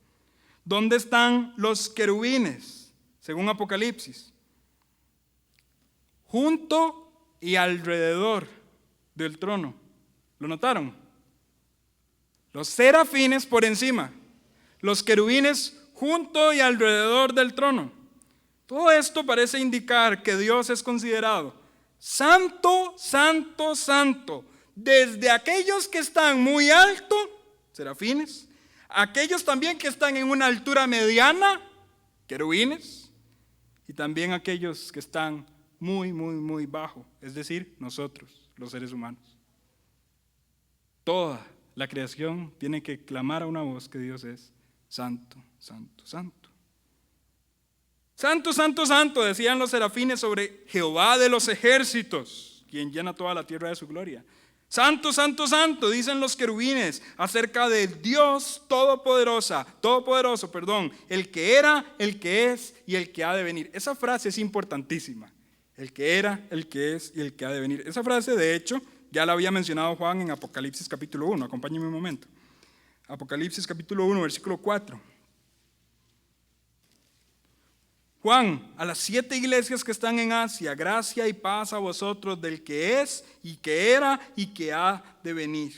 ¿Dónde están los querubines según Apocalipsis? Junto y alrededor del trono. ¿Lo notaron? Los serafines por encima, los querubines junto y alrededor del trono. Todo esto parece indicar que Dios es considerado santo, santo, santo, desde aquellos que están muy alto, serafines, aquellos también que están en una altura mediana, querubines, y también aquellos que están muy, muy, muy bajo, es decir, nosotros, los seres humanos. Toda la creación tiene que clamar a una voz que Dios es santo, santo, santo. Santo, santo, santo, decían los serafines sobre Jehová de los ejércitos, quien llena toda la tierra de su gloria. Santo, santo, santo, dicen los querubines acerca de Dios todopoderoso, el que era, el que es y el que ha de venir. Esa frase es importantísima. El que era, el que es y el que ha de venir. Esa frase, de hecho, ya la había mencionado Juan en Apocalipsis capítulo 1. Acompáñenme un momento. Apocalipsis capítulo 1, versículo 4. Juan, a las 7 iglesias que están en Asia, gracia y paz a vosotros del que es y que era y que ha de venir.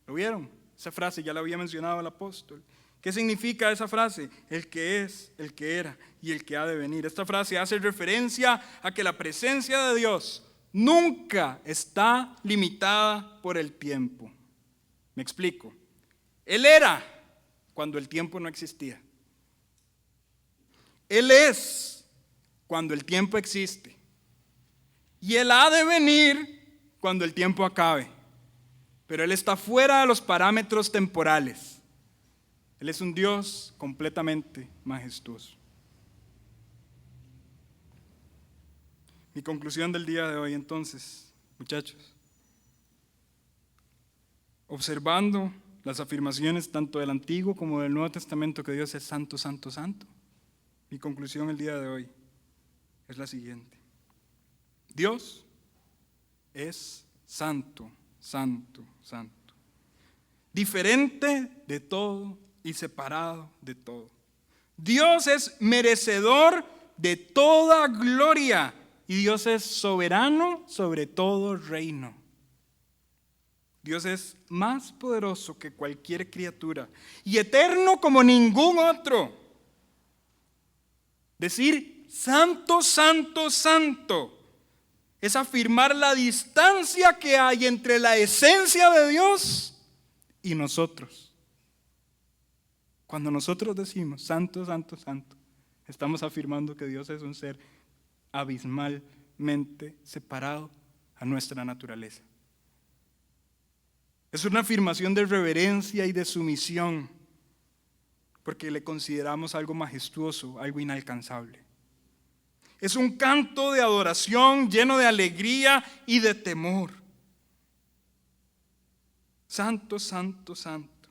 ¿Lo vieron? Esa frase ya la había mencionado el apóstol. ¿Qué significa esa frase? El que es, el que era y el que ha de venir. Esta frase hace referencia a que la presencia de Dios nunca está limitada por el tiempo. Me explico. Él era cuando el tiempo no existía. Él es cuando el tiempo existe. Y Él ha de venir cuando el tiempo acabe. Pero Él está fuera de los parámetros temporales. Él es un Dios completamente majestuoso. Mi conclusión del día de hoy, entonces, muchachos, observando las afirmaciones tanto del Antiguo como del Nuevo Testamento que Dios es santo, santo, santo, mi conclusión el día de hoy es la siguiente. Dios es santo, santo, santo, diferente de todo y separado de todo. Dios es merecedor de toda gloria y Dios es soberano sobre todo reino. Dios es más poderoso que cualquier criatura y eterno como ningún otro. Decir santo, santo, santo es afirmar la distancia que hay entre la esencia de Dios y nosotros. Cuando nosotros decimos santo, santo, santo, estamos afirmando que Dios es un ser abismalmente separado a nuestra naturaleza. Es una afirmación de reverencia y de sumisión, porque le consideramos algo majestuoso, algo inalcanzable. Es un canto de adoración lleno de alegría y de temor. Santo, santo, santo.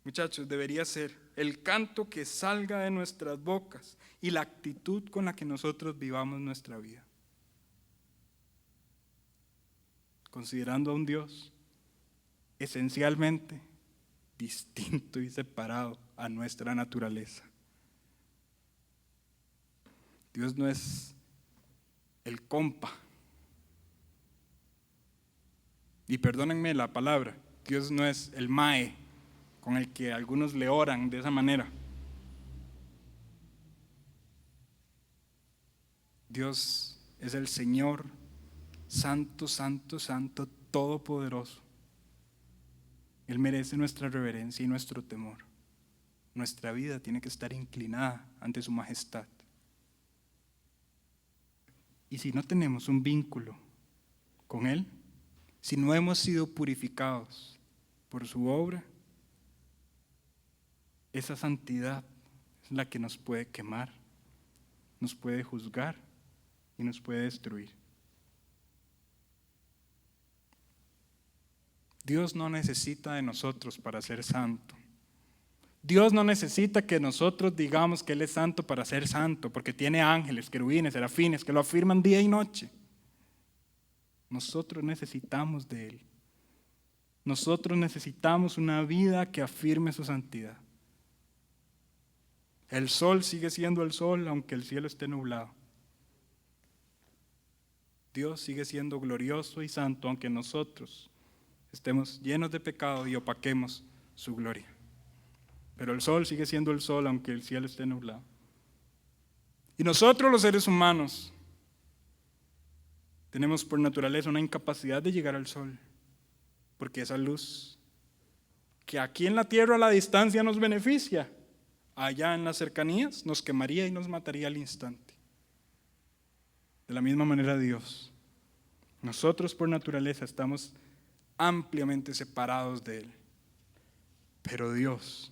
Muchachos, debería ser el canto que salga de nuestras bocas y la actitud con la que nosotros vivamos nuestra vida. Considerando a un Dios esencialmente distinto y separado a nuestra naturaleza. Dios no es el compa. Y perdónenme la palabra, Dios no es el mae con el que algunos le oran de esa manera. Dios es el Señor, santo, santo, santo, todopoderoso. Él merece nuestra reverencia y nuestro temor. Nuestra vida tiene que estar inclinada ante su majestad. Y si no tenemos un vínculo con Él, si no hemos sido purificados por su obra, esa santidad es la que nos puede quemar, nos puede juzgar y nos puede destruir. Dios no necesita de nosotros para ser santo. Dios no necesita que nosotros digamos que Él es santo para ser santo, porque tiene ángeles, querubines, serafines que lo afirman día y noche. Nosotros necesitamos de Él. Nosotros necesitamos una vida que afirme su santidad. El sol sigue siendo el sol aunque el cielo esté nublado. Dios sigue siendo glorioso y santo aunque nosotros estemos llenos de pecado y opaquemos su gloria. Pero el sol sigue siendo el sol aunque el cielo esté nublado. Y nosotros los seres humanos tenemos por naturaleza una incapacidad de llegar al sol, porque esa luz que aquí en la tierra a la distancia nos beneficia, allá en las cercanías nos quemaría y nos mataría al instante. De la misma manera Dios, nosotros por naturaleza estamos ampliamente separados de Él, pero Dios,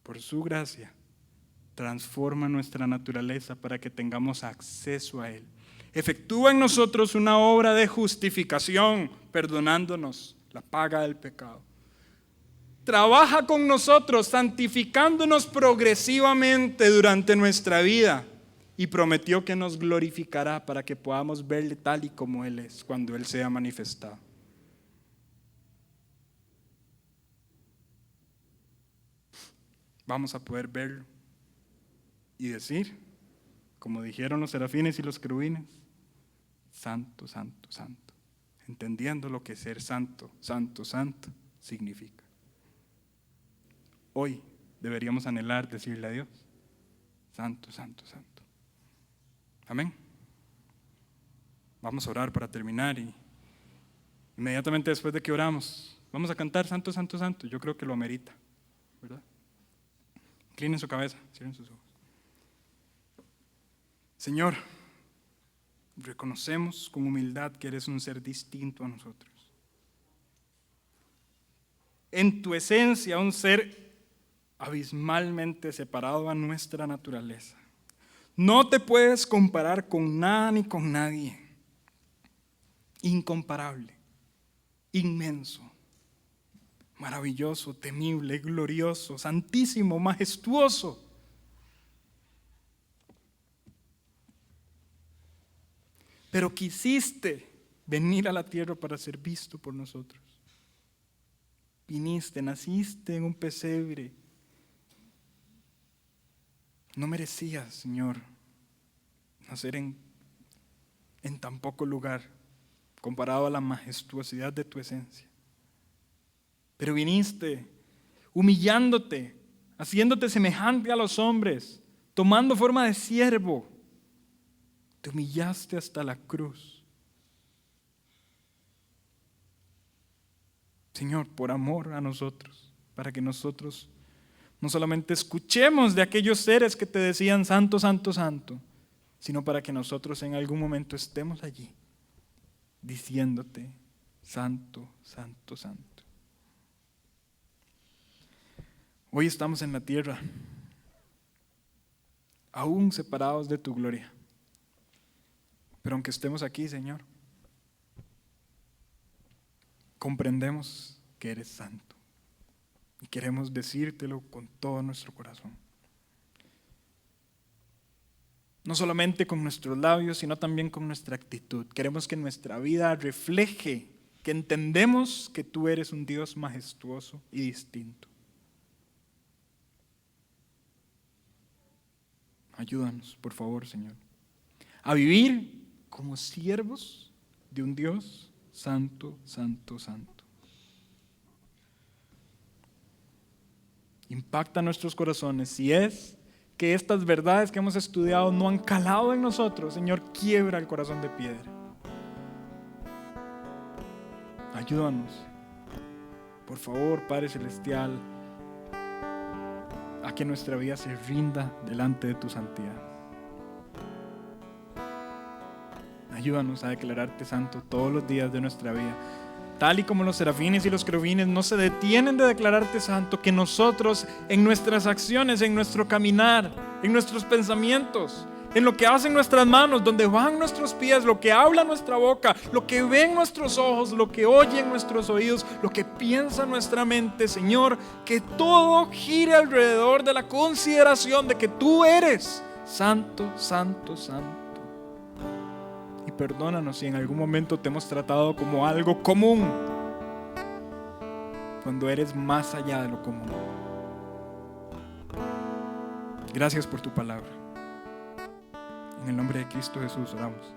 por su gracia, transforma nuestra naturaleza para que tengamos acceso a Él. Efectúa en nosotros una obra de justificación, perdonándonos la paga del pecado. Trabaja con nosotros, santificándonos progresivamente durante nuestra vida, y prometió que nos glorificará para que podamos verle tal y como Él es cuando Él sea manifestado. Vamos a poder verlo y decir, como dijeron los serafines y los querubines, santo, santo, santo, entendiendo lo que ser santo, santo, santo significa. Hoy deberíamos anhelar decirle a Dios, santo, santo, santo. Amén. Vamos a orar para terminar y inmediatamente después de que oramos, vamos a cantar santo, santo, santo. Yo creo que lo amerita, ¿verdad? Inclinen su cabeza, cierren sus ojos. Señor, reconocemos con humildad que eres un ser distinto a nosotros. En tu esencia, un ser abismalmente separado a nuestra naturaleza. No te puedes comparar con nada ni con nadie. Incomparable, inmenso, maravilloso, temible, glorioso, santísimo, majestuoso. Pero quisiste venir a la tierra para ser visto por nosotros. Viniste, naciste en un pesebre. No merecías, Señor, nacer en tan poco lugar comparado a la majestuosidad de tu esencia. Pero viniste humillándote, haciéndote semejante a los hombres, tomando forma de siervo. Te humillaste hasta la cruz. Señor, por amor a nosotros, para que nosotros no solamente escuchemos de aquellos seres que te decían santo, santo, santo, sino para que nosotros en algún momento estemos allí, diciéndote santo, santo, santo. Hoy estamos en la tierra, aún separados de tu gloria. Pero aunque estemos aquí, Señor, comprendemos que eres santo y queremos decírtelo con todo nuestro corazón. No solamente con nuestros labios, sino también con nuestra actitud. Queremos que nuestra vida refleje que entendemos que tú eres un Dios majestuoso y distinto. Ayúdanos, por favor, Señor, a vivir como siervos de un Dios santo, santo, santo. Impacta nuestros corazones. Si es que estas verdades que hemos estudiado no han calado en nosotros, Señor, quiebra el corazón de piedra. Ayúdanos, Por favor, Padre Celestial, a que nuestra vida se rinda delante de tu santidad. Ayúdanos a declararte santo todos los días de nuestra vida. Tal y como los serafines y los querubines no se detienen de declararte santo, que nosotros en nuestras acciones, en nuestro caminar, en nuestros pensamientos, en lo que hacen nuestras manos, donde van nuestros pies, lo que habla nuestra boca, lo que ven nuestros ojos, lo que oyen nuestros oídos, lo que piensa nuestra mente, Señor, que todo gire alrededor de la consideración de que tú eres santo, santo, santo. Y perdónanos si en algún momento te hemos tratado como algo común, cuando eres más allá de lo común. Gracias por tu palabra. En el nombre de Cristo Jesús oramos.